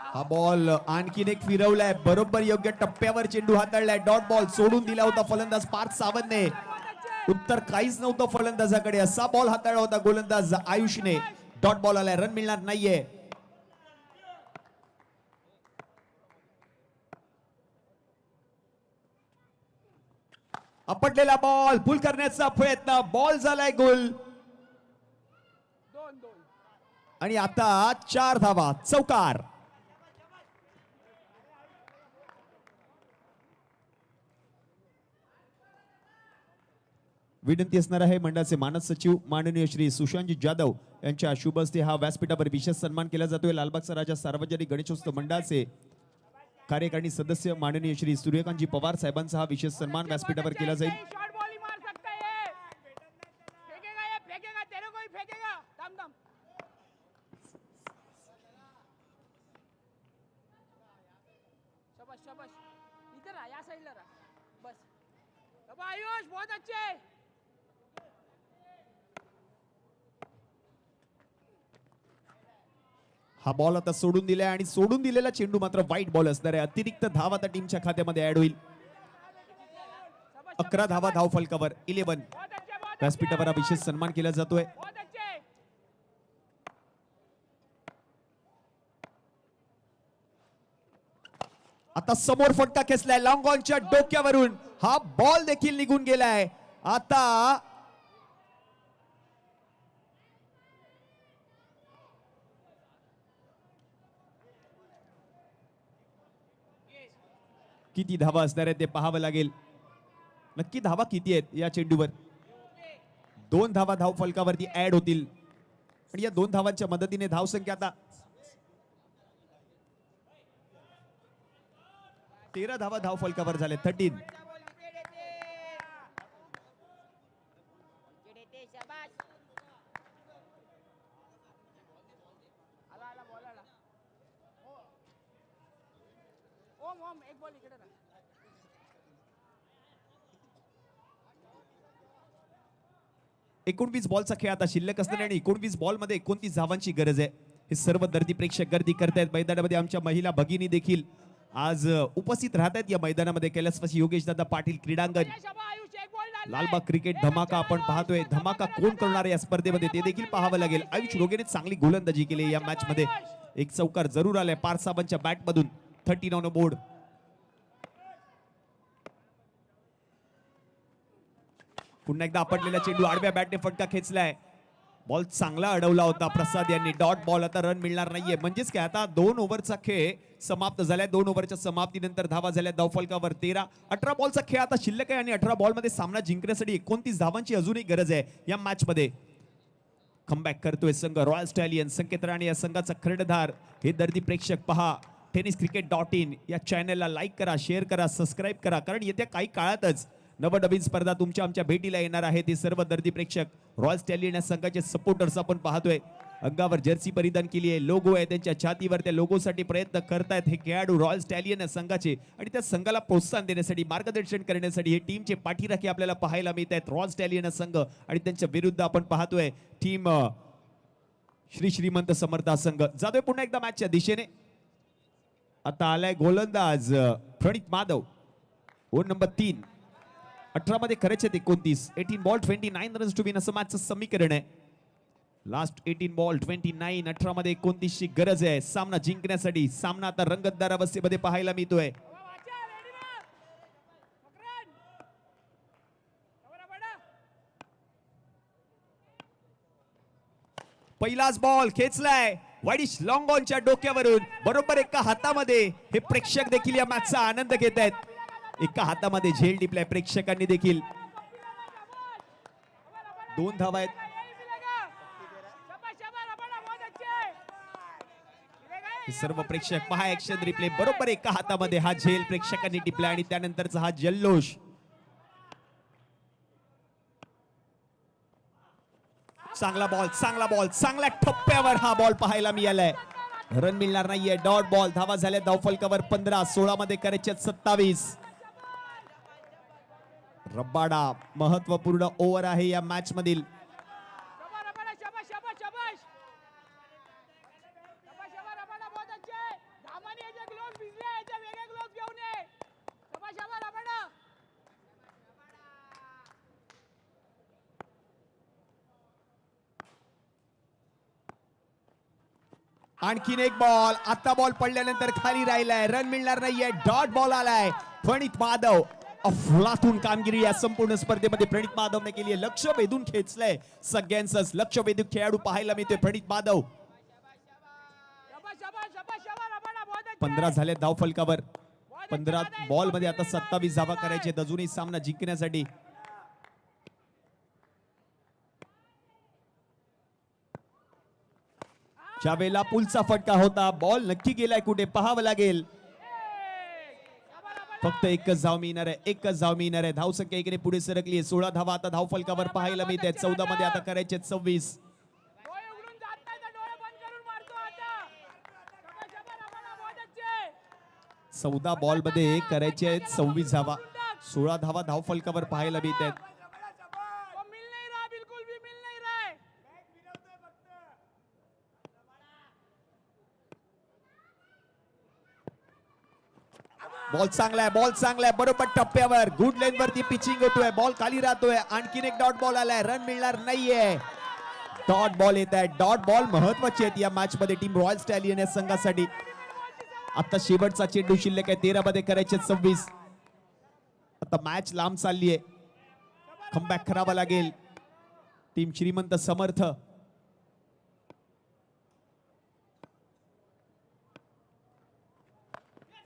हा बॉल आणखीन एक फिरवलाय, बरोबर योग्य टप्प्यावर चेंडू हाताळलाय. डॉट बॉल सोडून दिला होता फलंदाज पार्थ सावंतने. उत्तर काहीच नव्हतं फलंदाजाकडे. असा बॉल हाताळला होता गोलंदाज आयुषने. डॉट बॉल आलाय, रन मिळणार नाहीये. आपटलेला बॉल पुल करण्याचा प्रयत्न. बॉल झालाय गोल आणि आता 4 धावा. चौकार. विनंती असणार आहे मंडळाचे मानस सचिव माननीय श्री सुशांतजी जाधव यांच्या शुभ हस्ते हा व्यासपीठावर विशेष सन्मान केला जातोय. लालबागचा राजा सार्वजनिक गणेशोत्सव मंडळाचे कार्यकारिणी सदस्य माननीय श्री सूर्यकांतजी पवार साहेबांचा हा विशेष सन्मान व्यासपीठावर केला जाईल. आयुष बहुत अच्छे. हा बॉल आता सोडून दिलाय आणि सोडून दिलेला चेंडू मात्र वाईट बॉल असणार आहे. अतिरिक्त धाव आता टीमच्या खात्यामध्ये ऍड होईल. 11 धावा धाव फलकावर 11. व्यासपीठावर हा विशेष सन्मान केला जातोय. आता समोर फटका खेचलाय लॉंग ऑनच्या डोक्यावरून. हा बॉल देखील निघून गेलाय. आता किती धावा असणार आहेत ते पाहावं लागेल. नक्की धावा किती आहेत या चेंडूवर. 2 धावा धाव फलकावरती ऍड होतील आणि या 2 धावांच्या मदतीने धावसंख्या आता 13 धावा धाव फलकावर झाले. 13. एक बॉल इकडे 19 बॉलचा खेळ आता शिल्लक असणार आणि 19 बॉल मध्ये 29 धावांची गरज आहे. हे सर्व दर्दी प्रेक्षक गर्दी करतायत मैदानामध्ये. आमच्या महिला भगिनी देखील आज उपस्थित राहत आहेत या मैदानामध्ये. कैलासवासी योगेश दादा पाटील क्रीडांगण. लालबाग क्रिकेट धमाका आपण पाहतोय. धमाका कोण करणार आहे या स्पर्धेमध्ये ते देखील पाहावं लागेल. आयुष रोगेने चांगली गोलंदाजी केली या मॅच मध्ये. एक चौकार जरूर आलाय पारसाबांच्या बॅट मधून. 13 ऑन बोर्ड. पुन्हा एकदा आपटलेला चेंडू आडव्या बॅटने फटका खेचलाय. बॉल चांगला अडवला होता प्रसाद यांनी. Dot ball. आता रन मिळणार नाहीये. म्हणजेच काय आता 2 ओव्हरचा खेळ समाप्त झालाय. 2 ओव्हरच्या समाप्तीनंतर धावा झाल्या धावफलकावर 13. 18 बॉलचा खेळ आता शिल्लक आहे आणि 18 बॉल मध्ये सामना जिंकण्यासाठी 29 धावांची अजूनही गरज आहे या मॅच मध्ये. कमबॅक करतोय संघ रॉयल स्टॅलियन. संकेत राणे या संघाचा कर्णधार. हे दर्दी प्रेक्षक पहा tenniscricket.in या चॅनलला लाईक करा, शेअर करा, सबस्क्राईब करा. कारण येत्या काही काळातच नवनवीन स्पर्धा तुमच्या आमच्या भेटीला येणार आहे. ते सर्व दर्दी प्रेक्षक रॉयल स्टॅलियन या संघाचे सपोर्टर्स आपण पाहतोय. अंगावर जर्सी परिधान केली आहे. लोगो आहे त्यांच्या छातीवर. त्या लोगोसाठी प्रयत्न करतायत हे खेळाडू रॉयल स्टॅलियन या संघाचे. आणि त्या संघाला प्रोत्साहन देण्यासाठी मार्गदर्शन करण्यासाठी हे टीमचे पाठीराखे आपल्याला पाहायला मिळत आहेत. रॉयल स्टॅलियन या संघ आणि त्यांच्या विरुद्ध आपण पाहतोय टीम श्री श्रीमंत समर्थ संघ. जातोय पुन्हा एकदा मॅचच्या दिशेने. आता आलाय गोलंदाज प्रणित माधव. Over number 3. 18 मध्ये करायचे 29. 18 बॉल 29 रन्स टू विन असं मॅचचं समीकरण आहे. Last 18 ball 29. 18 मध्ये 29 ची गरज आहे सामना जिंकण्यासाठी. सामना आता रंगतदार अवस्थेमध्ये पाहायला मिळतोय. पहिलाच बॉल खेचलाय वाईडिश लॉंग ऑनच्या डोक्यावरून. बरोबर एका हातामध्ये. हे प्रेक्षक देखील या मॅचचा आनंद घेत आहेत. एका हातामध्ये झेल टिपलाय प्रेक्षकांनी देखील. 2 धावा आहेत. हे सर्व प्रेक्षक पहा ऍक्शन रिप्ले. बरोबर एका हातामध्ये हा झेल प्रेक्षकांनी टिपला आणि त्यानंतरचा हा जल्लोष. चांगला बॉल, चांगला बॉल, चांगल्या ठप्प्यावर हा बॉल पाहायला मिळालाय. रन मिळणार नाहीये. Dot ball. धावा झाल्या धावफलकावर 15. 16 मध्ये करायचे 27. रब्बाडा महत्वपूर्ण ओव्हर आहे या मॅच मधील. आणखीन एक बॉल. आता बॉल पडल्यानंतर खाली राहिलाय. रन मिळणार नाहीये. डॉट बॉल आलाय. प्रणित माधव. अफलातून कामगिरी या संपूर्ण स्पर्धेमध्ये प्रणित माधवने केली आहे. लक्ष वेधून खेचलंय सगळ्यांचंच. लक्ष वेधून खेळाडू पाहायला मिळतोय प्रणित माधव. 15 झाले धाव फलकावर. 15 बॉल मध्ये आता 27 धावा करायचे अजूनही सामना जिंकण्यासाठी. ज्या वेळेला पुलचा फटका होता बॉल नक्की गेलाय कुठे पाहावं लागेल. फक्त एकच धाव मिळणार आहे. एकच धाव मिळणार आहे. धावसंख्या इकडे पुढे सरकली आहे. 16 धावा आता धाव फलकावर पाहायला मिळते. 14 मध्ये आता करायचे 26. 14 बॉल मध्ये करायचे आहेत 26 धावा. 16 धावा धाव फलकावर पाहायला मिळत आहेत. बॉल चांगलाय बरोबर टप्प्यावर गुड लेन वरती पिचिंग होतोय, बॉल खाली राहतोय, आणखीन एक डॉट बॉल आलाय, रन मिळणार नाहीये. डॉट बॉल येत आहे. डॉट बॉल महत्वाचे आहेत या मॅच मध्ये टीम रॉयल स्टॅलियन या संघासाठी. आता शेवटचा चेंडू शिल्लक आहे, 13 मध्ये करायचे 26. आता मॅच लांब चालली आहे, कमबॅक करावा लागेल टीम श्रीमंत समर्थ.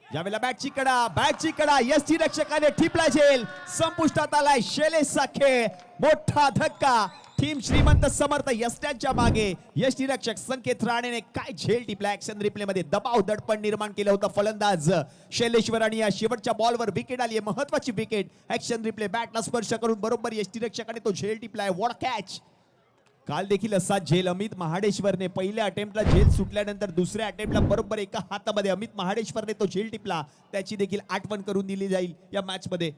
यावेळेला बॅटची कडा यष्टी रक्षकाने ठिपला झेल, संपुष्टात आलाय शैलेश साखे. मोठा धक्का, टीम श्रीमंत समर्थ यष्ट्यांच्या मागे. यष्टी रक्षक संकेत राणेने काय झेल टिपला. ऍक्शन रिप्ले मध्ये दबाव दडपण निर्माण केलं होतं फलंदाज शैलेश्वर, आणि या शेवटच्या बॉलवर विकेट आली आहे, महत्वाची विकेट. ऍक्शन रिप्ले बॅटला स्पर्श करून बरोबर यष्टी रक्षकाने तो झेल टिपलाय. What catch. काल देखील असा झेल अमित महाडेश्वरने पहिल्या अटेम्प्टला झेल सुटल्यानंतर दुसऱ्या अटेम्प्टला बरोबर एका हातामध्ये अमित महाडेश्वरने तो झेल टिपला, त्याची देखील आठवण करून दिली जाईल या मॅच मध्ये.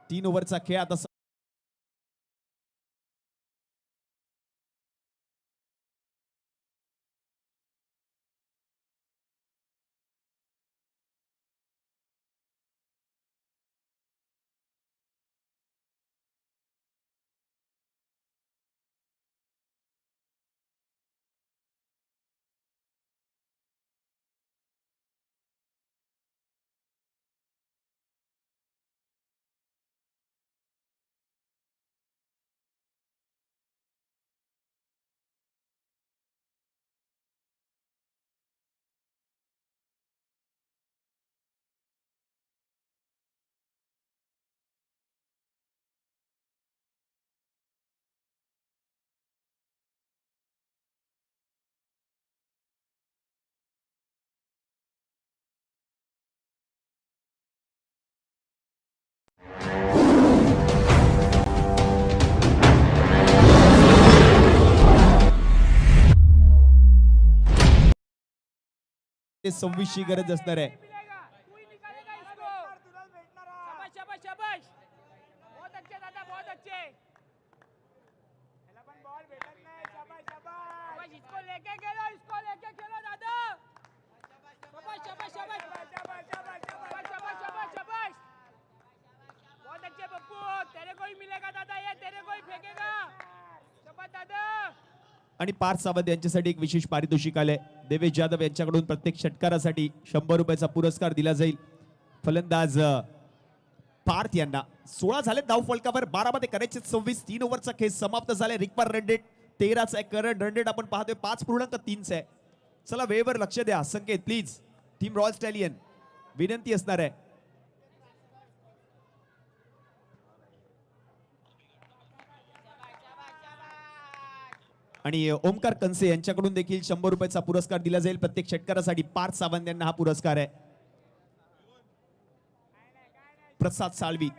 तीन ओव्हरचा खेळ आता ते 26 ची गरज असणार आहे. आणि पार्थ सावंत यांच्यासाठी एक विशेष पारितोषिक आलंय. देवेश जाधव यांच्याकडून प्रत्येक षटकारासाठी 100 रुपयाचा पुरस्कार दिला जाईल. फलंदाज पार्थ यांना 16 झाले धाव फलकावर, 12 मध्ये करायचे 26. 3 ओव्हरचा खेळ समाप्त झालाय. रिक्वायर रन रेट 13चा आहे, करंट रन रेट आपण पाहतोय 5.3 आहे. चला वेळेवर लक्ष द्या संकेत प्लीज. टीम रॉयल स्टॅलियन विनंती असणार आहे. आणि ओमकार कंसे यांच्याकडून देखील 100 रुपयाचा पुरस्कार दिला जाईल प्रत्येक षटकारासाठी. पार्थ सावंत यांना हा पुरस्कार आहे. प्रसाद साळवी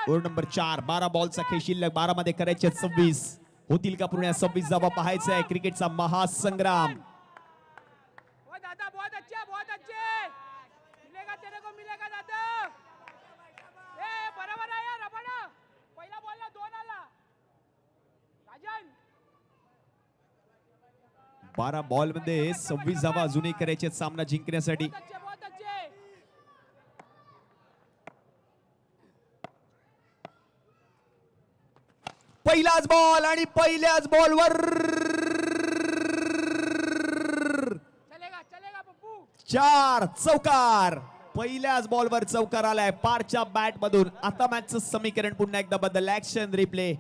ओव्हर नंबर 4. 12 बॉलचा खेळ शिल्लक, 12 मध्ये करायचे 26. होतील का पूर्ण 26 धावा पाहायचा आहे. क्रिकेटचा महासंग्राम. बारा बॉल मध्ये 26 धावा अजूनही करायचे सामना जिंकण्यासाठी. पहिलाच बॉल आणि पहिल्याच बॉलवर 4 चौकार. पहिल्याच बॉलवर चौकार आलाय पारच्या बॅट मधून. आता मॅचचं समीकरण पुन्हा एकदा बदल. Action replay.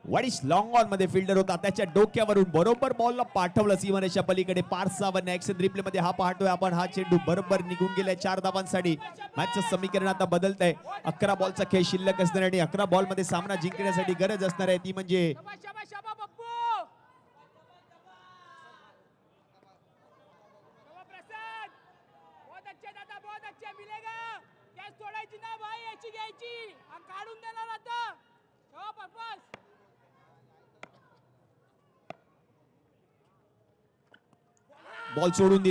वडिश लॉंग ऑन मध्ये फिल्डर होता, त्याच्या डोक्यावरून बरोबर बॉलला पाठवलं सीमारेषा पलीकडे. पार्थ सावंत ऍक्शन रिप्ले मध्ये हा पाहतोय आपण. हा चेंडू बरोबर निघून गेलाय 4 धावांसाठी. मॅचचं समीकरण आता बदलतंय. 11 बॉलचा खेळ शिल्लक असणार आणि 11 बॉल मध्ये सामना जिंकण्यासाठी गरज असणार आहे ती म्हणजे बॉल सोडून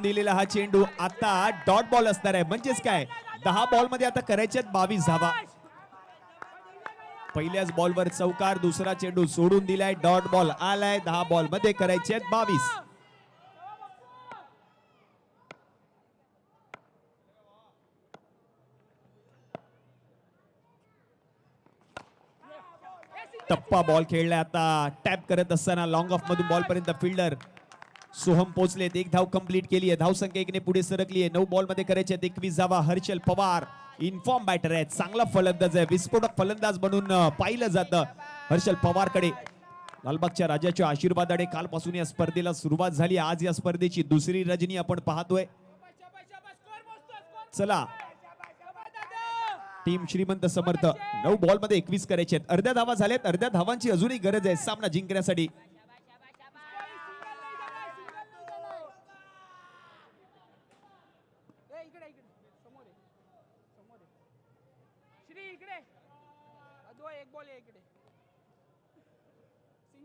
दिलेला हा चेंडू. आता डॉट बॉल असणार आहे. म्हणजेच काय 10 बॉल मध्ये आता करायचे 22 धावा. पहिल्याच बॉलवर चौकार, दुसरा चेंडू सोडून दिलाय, डॉट बॉल आलाय. 10 बॉल मध्ये करायचे आहेत 22. टप्पा बॉल खेळलाय आता. टॅप करत असताना लॉंग ऑफ मधून बॉल पर्यंत फिल्डर सोहम पोचलेत. 1 धाव कंप्लीट केली आहे. धावसंख्या 1 ने पुढे सरकली आहे. 9 बॉल मध्ये करायचे आहेत 21 धावा. हर्षल पवार इन्फॉर्म बॅटर आहे, चांगला फलंदाज आहे, विस्फोटक फलंदाज म्हणून पाहिलं जातं हर्षल पवार कडे. लालबागच्या राजाच्या आशीर्वादाने कालपासून या स्पर्धेला सुरुवात झाली. आज या स्पर्धेची दुसरी रजनी आपण पाहतोय. चला टीम श्रीमंत समर्थ 9 बॉल मध्ये 21 करायचे आहेत. अर्ध्या धावा झाल्यात. अर्ध्या धावांची अजूनही गरज आहे सामना जिंकण्यासाठी.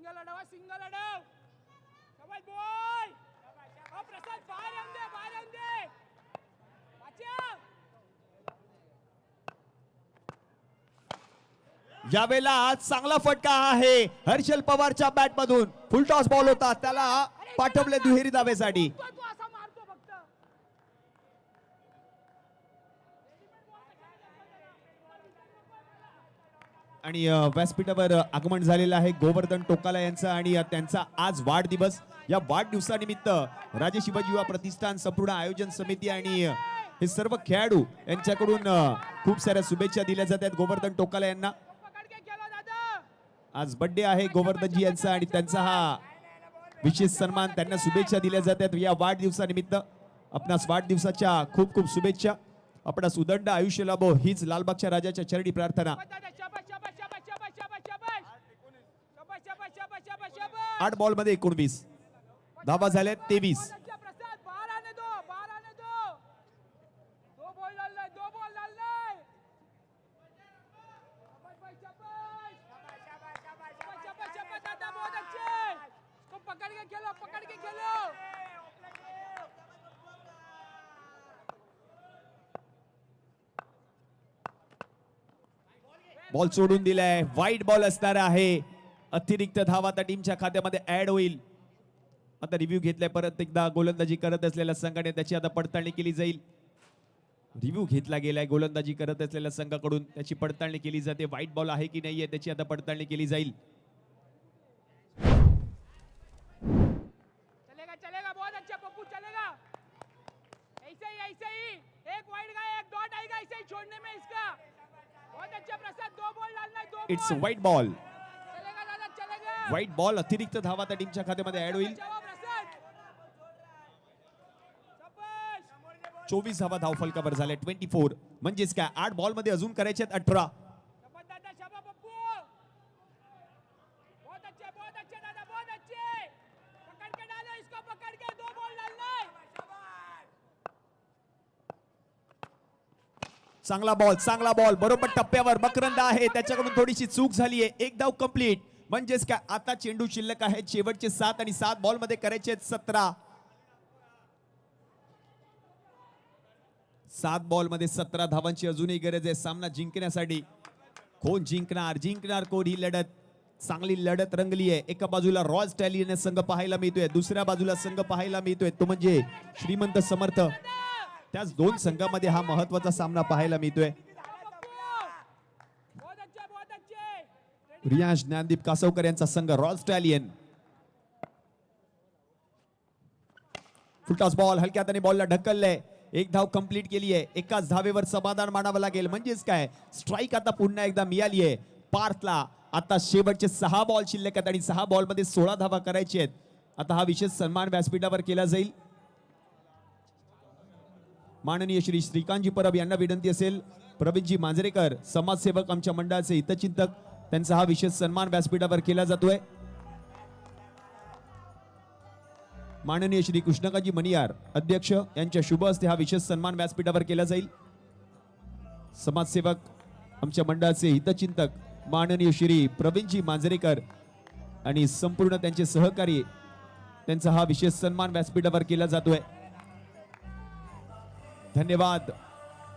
सिंगल अडवा, सिंगल अडव. शाबाश बॉय. प्रसाद बाहेर येऊन दे, बाहेर येऊन दे. वाचा. यावेळेला आज चांगला फटका आहे हर्षल पवारच्या बॅट मधून. फुल टॉस बॉल होता, त्याला पाठवले दुहेरी धावेसाठी. तो असा मारतो फक्त. आणि व्यासपीठावर आगमन झालेलं आहे गोवर्धन टोकाला यांचं आणि त्यांचा आज वाढदिवस. या वाढदिवसानिमित्त राजे शिवाजी युवा प्रतिष्ठान, संपूर्ण आयोजन समिती आणि हे सर्व खेळाडू यांच्याकडून खूप साऱ्या शुभेच्छा दिल्या जातात गोवर्धन टोकाला यांना. पकड के खेळो दादा. आज बर्थडे आहे गोवर्धनजी यांचा आणि त्यांचा हा विशेष सन्मान, त्यांना शुभेच्छा दिल्या जातात या वाढदिवसानिमित्त. आपणास वाढदिवसाच्या खूप खूप शुभेच्छा. आपणास उदंड आयुष्य लाभो हीच लालबागच्या राजाच्या चरणी प्रार्थना. दादा शाबाश, शाबाश, शाबाश, शाबाश, शाबाश, शाबाश. शाबाश, शाबाश, शाबाश, शाबाश, शाबाश. 8 बॉल मध्ये 19 धावा झाल्या 23. अच्छा प्रसाद बाहर आने दो, बाहर आने दो. 2 बॉल डालना है, 2 बॉल डालना है. शाबाश भाई, शाबाश. शाबाश, शाबाश, शाबाश दादा, बहुत अच्छे. इसको पकड़ के खेलो, पकड़ के खेलो. बॉल सोडून दिलाय. वाईट बॉल असणार आहे. अतिरिक्त धावा आता टीमच्या खात्यामध्ये ऍड होईल. आता रिव्ह्यू घेतलाय परत एकदा गोलंदाजी करत असलेल्या संघाने, त्याची आता पडताळणी केली जाईल. रिव्ह्यू घेतला गेलाय गोलंदाजी करत असलेल्या संघाकडून, त्याची पडताळणी केली जाते. वाईट बॉल आहे की नाहीये त्याची आता पडताळणी केली जाईल. चलेगा, चलेगा, बहुत अच्छा पप्पू, चलेगा. ऐसे ही, ऐसे ही. एक वाइड का, एक डॉट आएगा ऐसे ही छोड़ने में इसका. बहुत अच्छा प्रसाद. 2 बॉल डालना है, 2 इट्स बॉल. वाईट बॉल. चलेगा दादा, चलेगा. वाईट बॉल. अतिरिक्त धावा आता टीमच्या खात्यामध्ये ऍड होईल. बचाओ प्रसाद. शाबाश. 24 धावा धाव फलकावर झाल्या 24. म्हणजेच काय 8 बॉल मध्ये अजून करायचे 18. शाबाश दादा, शाबाश पप्पू. बहुत अच्छे दादा, बहुत अच्छे. पकड़ के डालो इसको, पकड़ के 2 बॉल डालना है. चांगला बॉल, चांगला बॉल. बरोबर टप्प्यावर मकरंद आहे, त्याच्याकडून थोडीशी चूक झाली आहे. 1 धाव कंप्लीट. म्हणजेच काय आता चेंडू शिल्लक आहेत शेवटचे 7 आणि 7 बॉल मध्ये करायचे आहेत 17. 7 बॉल मध्ये 17 धावांची अजूनही गरज आहे सामना जिंकण्यासाठी. कोण जिंकणार, जिंकणार कोण ही लढत. चांगली लढत रंगली आहे. एका बाजूला रॉयल स्टॅलियन संघ पाहायला मिळतोय, दुसऱ्या बाजूला संघ पाहायला मिळतोय तो म्हणजे श्रीमंत समर्थ. त्याच 2 संघामध्ये हा महत्वाचा सामना पाहायला मिळतोय. बहुत अच्छे. रियांश ज्ञानदीप कासवकर यांचा संघ रॉयल स्टॅलियन. फुलटॉस बॉल हलक्या हाताने बॉलला ढकललंय. 1 धाव कंप्लीट केली आहे. एकाच धावेवर समाधान मानावं लागेल. म्हणजेच काय स्ट्राईक आता पुन्हा एकदा मिळाली आहे पार्थला. आता शेवटचे 6 बॉल शिल्लक आहेत आणि 6 बॉल मध्ये 16 धावा करायचे आहेत. आता हा विशेष सन्मान व्यासपीठावर केला जाईल. माननीय श्री श्रीकांतजी परब यांना विनंती असेल, प्रवीणजी मांजरेकर समाजसेवक आमच्या मंडळाचे हितचिंतक, त्यांचा हा विशेष सन्मान व्यासपीठावर केला जातोय. माननीय श्री कृष्णकाजी मनियार अध्यक्ष यांच्या शुभ हस्ते हा विशेष सन्मान व्यासपीठावर केला जाईल. समाजसेवक आमच्या मंडळाचे हितचिंतक माननीय श्री प्रवीणजी मांजरेकर आणि संपूर्ण त्यांचे सहकारी, त्यांचा हा विशेष सन्मान व्यासपीठावर केला जातोय. धन्यवाद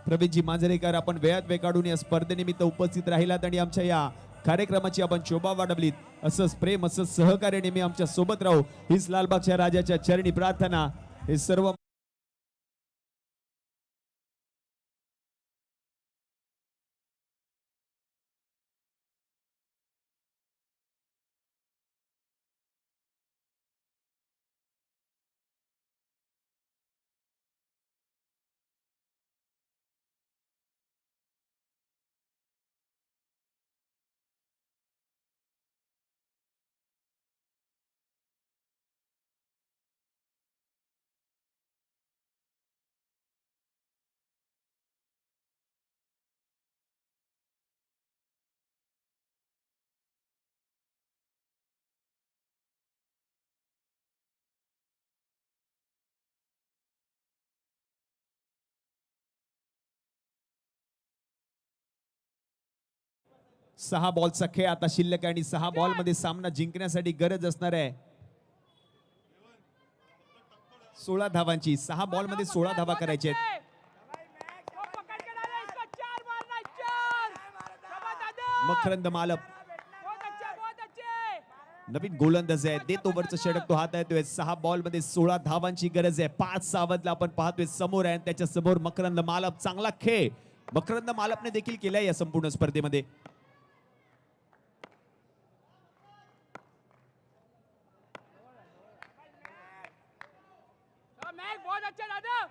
प्रवीणजी मांजरेकर, आपण वेळात वेळ काढून या स्पर्धेनिमित्त उपस्थित राहिलात आणि आमच्या या कार्यक्रमाची आपण शोभा वाढवलीत असंच प्रेम असंच सहकार्य नेहमी आमच्या सोबत राहू हीच लालबागच्या राजाच्या चरणी प्रार्थना. हे सर्व सहा बॉलचा खेळ आता शिल्लक आहे आणि 6 बॉल मध्ये सामना जिंकण्यासाठी गरज असणार आहे 16 धावांची. 6 बॉल मध्ये 16 धावा करायच्या आहेत. वो पकड़ के डाला इसको, 4 मारना, 4. शाबाश दादा. मकरंद मालप बहुत अच्छे, बहुत अच्छे. नवीन गोलंदाज आहे, देतो वरचं षटक तो हात येतोय. 6 बॉल मध्ये 16 धावांची गरज आहे. 5 सावधला आपण पाहतोय समोर आहे, त्याच्या समोर मकरंद मालप. चांगला खेळ मकरंद मालपने देखील केलाय या संपूर्ण स्पर्धेमध्ये. मैक बहुत अच्छे दादा.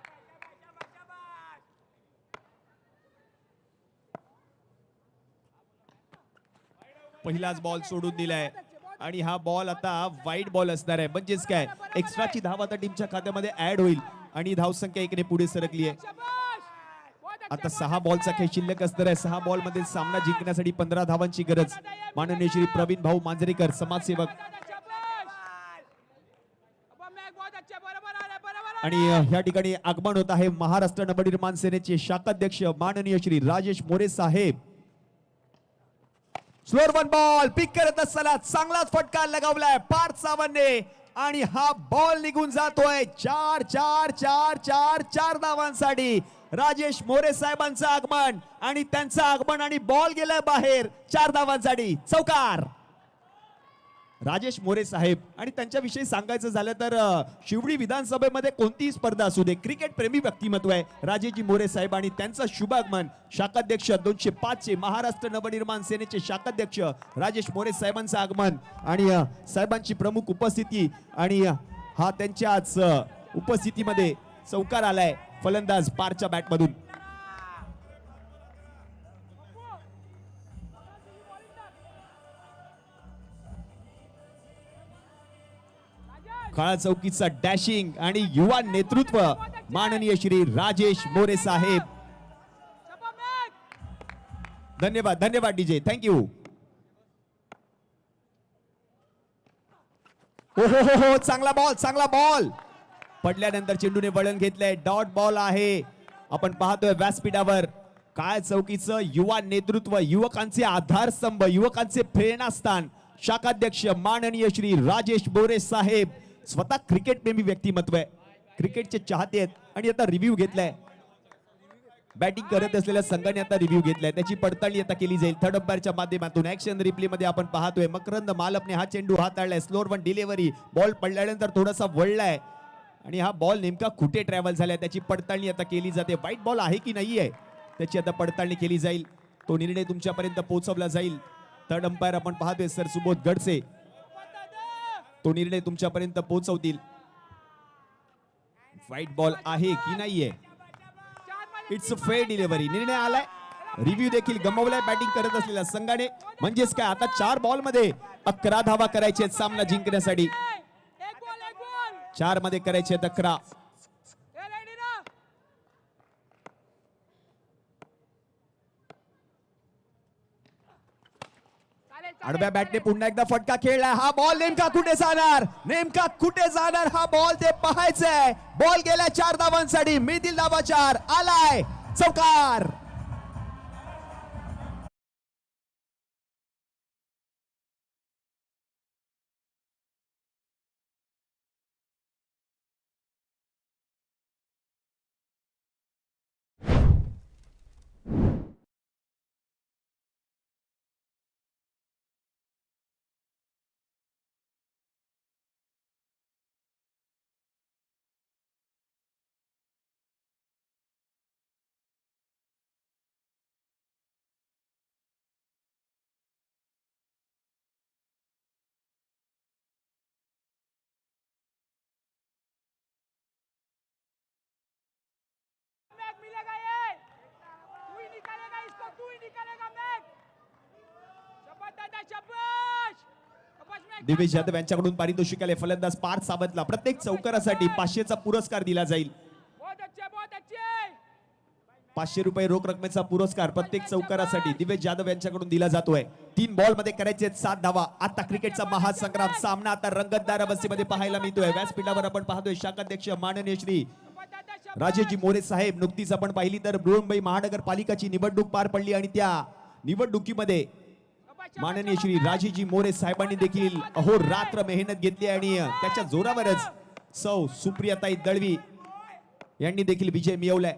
पहिलाच बॉल सोडून दिलाय आणि हा बॉल आता वाईट बॉल असणार आहे. म्हणजेच काय एक्स्ट्राची धाव आता टीमच्या खात्यामध्ये ऍड होईल आणि धावसंख्या 1 ने पुढे सरकली आहे. शाबाश. बहुत अच्छे, आता 6 बॉलचा खेळ शिल्लक असणार आहे. 6 बॉल मध्ये सामना जिंकण्यासाठी 15 धावांची गरज. माननीय श्री प्रवीण भाऊ मांजरेकर समाजसेवक शाबाश. अब मैक बहुत अच्छे, बरोबर आ रहे, बरोबर आ आणि ह्या ठिकाणी आगमन होत आहे महाराष्ट्र नवनिर्माण सेनेचे शाखाध्यक्ष माननीय श्री राजेश मोरे साहेब. स्लोअर 1 बॉल पिक करत असताना चांगलाच फटका लगावलाय पार्थ सावंतने आणि हा बॉल निघून जातोय. 4 धावांसाठी राजेश मोरे साहेबांचं आगमन आणि त्यांचं आगमन आणि बॉल गेलाय बाहेर. 4 धावांसाठी चौकार. राजेश मोरे साहेब आणि त्यांच्याविषयी सांगायचं झालं तर शिवडी विधानसभेमध्ये कोणतीही स्पर्धा असू दे क्रिकेट प्रेमी व्यक्तिमत्व आहे राजेशजी मोरे साहेब आणि त्यांचं शुभागमन शाखाध्यक्ष 205 चे महाराष्ट्र नवनिर्माण सेनेचे शाखाध्यक्ष राजेश मोरे साहेबांचं आगमन आणि साहेबांची प्रमुख उपस्थिती आणि हा त्यांच्याच उपस्थितीमध्ये चौकार आलाय फलंदाज पारच्या बॅटमधून. काळा चौकीचा डॅशिंग आणि युवा नेतृत्व माननीय श्री राजेश मोरे साहेब. शाबाश मैक. धन्यवाद धन्यवाद डीजे थँक्यू. हो चांगला बॉल पडल्यानंतर चेंडूने वळण घेतलंय. डॉट बॉल आहे. आपण पाहतोय व्यासपीठावर काळ्या चौकीचं युवा नेतृत्व, युवकांचे आधारस्तंभ, युवकांचे प्रेरणास्थान शाखाध्यक्ष माननीय श्री राजेश मोरे साहेब. स्वतः क्रिकेट प्रेमी व्यक्तिमत्व आहे, क्रिकेटचे चाहते आहेत आणि आता रिव्ह्यू घेतलाय. बॅटिंग करत असलेल्या संघाने आता रिव्ह्यू घेतलाय, त्याची पडताळणी आता केली जाईल थर्ड अंपायरच्या माध्यमातून. ऍक्शन रिप्ले मध्ये आपण पाहतोय मकरंद मालपने हा चेंडू हाताळलाय. स्लोअर 1 डिलिव्हरी, बॉल पडल्यानंतर थोडासा वळलाय आणि हा बॉल नेमका कुठे ट्रॅव्हल झालाय त्याची पडताळणी आता केली जाते. व्हाईट बॉल आहे की नाहीये त्याची आता पडताळणी केली जाईल. तो निर्णय तुमच्यापर्यंत पोहोचवला जाईल. थर्ड अंपायर आपण पाहतोय सर सुबोध गडसे, तो निर्णय तुमच्यापर्यंत पोहोचवतील. व्हाईट बॉल आहे की नाहीये. It's a fair delivery. निर्णय आलाय. रिव्ह्यू देखील गमावलाय बॅटिंग करत असलेल्या संघाने. म्हणजेच काय आता 4 बॉल मध्ये 11 धावा करायचे आहेत सामना जिंकण्यासाठी. एक बॉल 4 मध्ये करायचे आहेत 11. रेडी ना. आडव्या बॅटने पुन्हा एकदा फटका खेळलाय. हा बॉल नेमका कुठे जाणार हा बॉल ते पाहायचंय. बॉल गेला 4 धावांसाठी. मिळतील धावा 4. आलाय चौकार. तू ही निकालेगा मैच शपथ दादा शपथ दिवेश जाधव यांच्याकडून पारितोषिक आले. फलंदाज पार्थ सावंतला प्रत्येक चौकारासाठी 500चा पुरस्कार दिला जाईल. बहुत अच्छे 500 रुपये रोख रकमेचा पुरस्कार प्रत्येक चौकारासाठी दिवेश जाधव यांच्याकडून दिला जातोय. 3 बॉल मध्ये करायचे 7 धावा. आता क्रिकेटचा महासंग्राम सामना आता रंगतदार अवस्थेमध्ये पाहायला मिळतोय. व्यासपीठावर आपण पाहतोय शाखाध्यक्ष माननीय श्री राजेशजी मोरे साहेब. नुकतीच आपण पाहिली तर बृहन्मुंबई महानगरपालिकाची निवडणूक पार पडली आणि त्या निवडणुकीमध्ये माननीय श्री राजेशजी मोरे साहेबांनी देखील अहोरात्र मेहनत घेतली आणि त्याच्या जोरावरच सौ सुप्रियाताई दळवी यांनी देखील विजय मिळवलाय.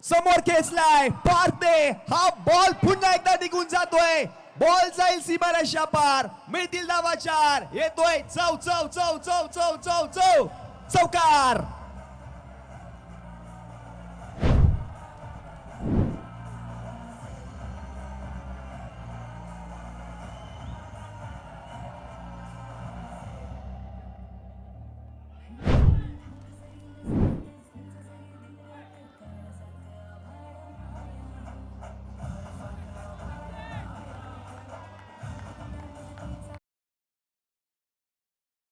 समोर खेचलाय पारते. हा बॉल पुन्हा एकदा निघून जातोय. बॉल जाईल सीमारेषा पार. मिळतील धावा 4. येतोय चौ चौ चौ चौ चौ चौ चौ चौकार.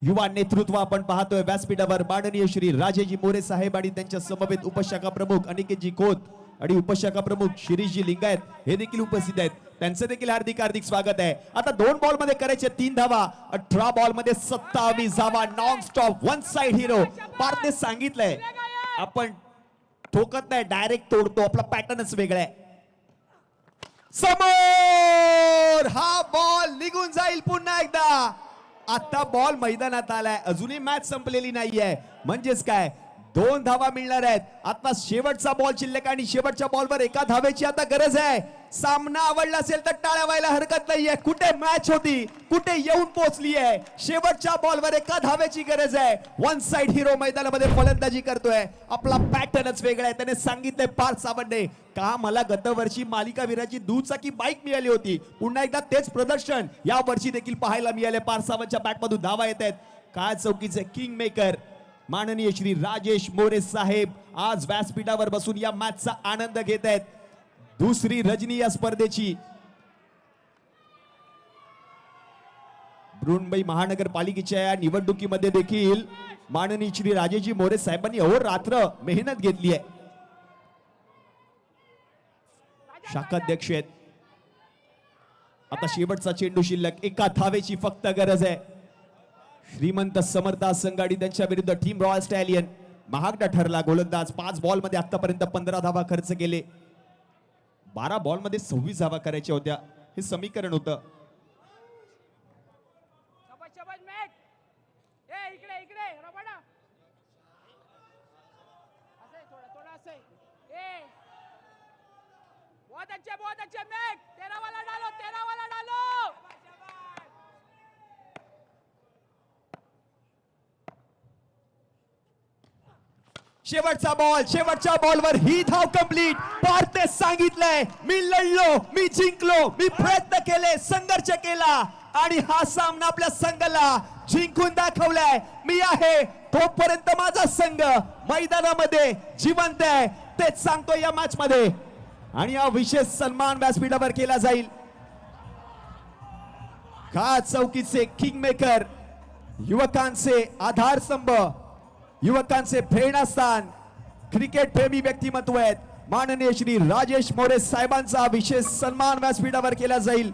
युवा नेतृत्व आपण पाहतोय व्यासपीठावर. माननीय श्री राजेजी मोरे साहेब आणि त्यांच्या समवेत उपशाखा प्रमुख अनिकेतजी खोत आणि उपशाखा प्रमुख शिरीषजी लिंगायत हे देखील उपस्थित आहेत. त्यांचं देखील हार्दिक हार्दिक स्वागत आहे. आता 2 बॉल मध्ये करायचे 3 धावा. 18 बॉल मध्ये 27 धावा. Non stop one side hero. पार्थने सांगितलंय आपण ठोकत नाही, डायरेक्ट तोडतो. आपला पॅटर्नच वेगळा आहे. समोर हा बॉल निघून जाईल पुन्हा एकदा. आता बॉल मैदानात आलाय. अजूनही मॅच संपलेली नाहीये. म्हणजेच काय 2 धावा मिळणार आहेत. आता शेवटचा बॉल शिल्लक आणि शेवटच्या बॉलवर एका धावेची आता गरज आहे. सामना आवडला असेल तर टाळ्या व्हायला हरकत नाहीये. कुठे मॅच होती, कुठे येऊन पोहोचली आहे. शेवटच्या बॉलवर एका धावेची गरज आहे. वन साइड हिरो मैदानामध्ये फलंदाजी करतोय. आपला पॅटर्नच वेगळा आहे. त्याने सांगितलंय पार्थ सावंतने का मला गतवर्षी मालिकावीराची दुचाकी बाईक मिळाली होती. पुन्हा एकदा तेच प्रदर्शन या वर्षी देखील पाहायला मिळाले. पार्थ सावंतच्या बॅटमधून धावा येत आहेत. काय चौकीचे किंग मेकर माननीय श्री राजेश मोरे साहेब आज व्यासपीठावर बसून या मॅचचा आनंद घेत आहेत. दुसरी रजनी या स्पर्धेची. बृहन्मुंबई महानगरपालिकेच्या या निवडणुकीमध्ये देखील माननीय श्री राजेशजी मोरे साहेबांनी अहोरात्र मेहनत घेतली आहे. शाखाध्यक्ष आहेत. आता शेवटचा चेंडू शिल्लक. एका धावेची फक्त गरज आहे. श्रीमंत समर्थ संघाडी त्यांच्या विरुद्ध टीम रॉयल स्टॅलियन. महागडा ठरला गोलंदाज. 5 बॉल मध्ये आतापर्यंत 15 धावा खर्च केले. 12 बॉल मध्ये 26 धावा करायच्या होत्या. हे समीकरण होतं. शपथ मैच ए इकडे रबाडा असं थोड़ा असं ए बहुत अच्छे मैच. 13 वाला डालो. शेवटचा बॉल. शेवटच्या बॉलवर ही धाव कंप्लीट. पार्थने सांगितलंय मी लढलो, मी जिंकलो, मी प्रयत्न केले, संघर्ष केला आणि हा सामना आपल्या संघाला जिंकून दाखवलाय. मी आहे तोपर्यंत माझा संघ मैदानामध्ये जिवंत आहे. तेच सांगतो या मॅच मध्ये. आणि हा विशेष सन्मान व्यासपीठावर केला जाईल. का चौकीचे किंग मेकर, युवकांचे आधारस्तंभ, युवकांचे प्रेरणास्थान, क्रिकेट प्रेमी व्यक्तिमत्व आहेत. माननीय श्री राजेश मोरे साहेबांचा विशेष सन्मान व्यासपीठावर केला जाईल.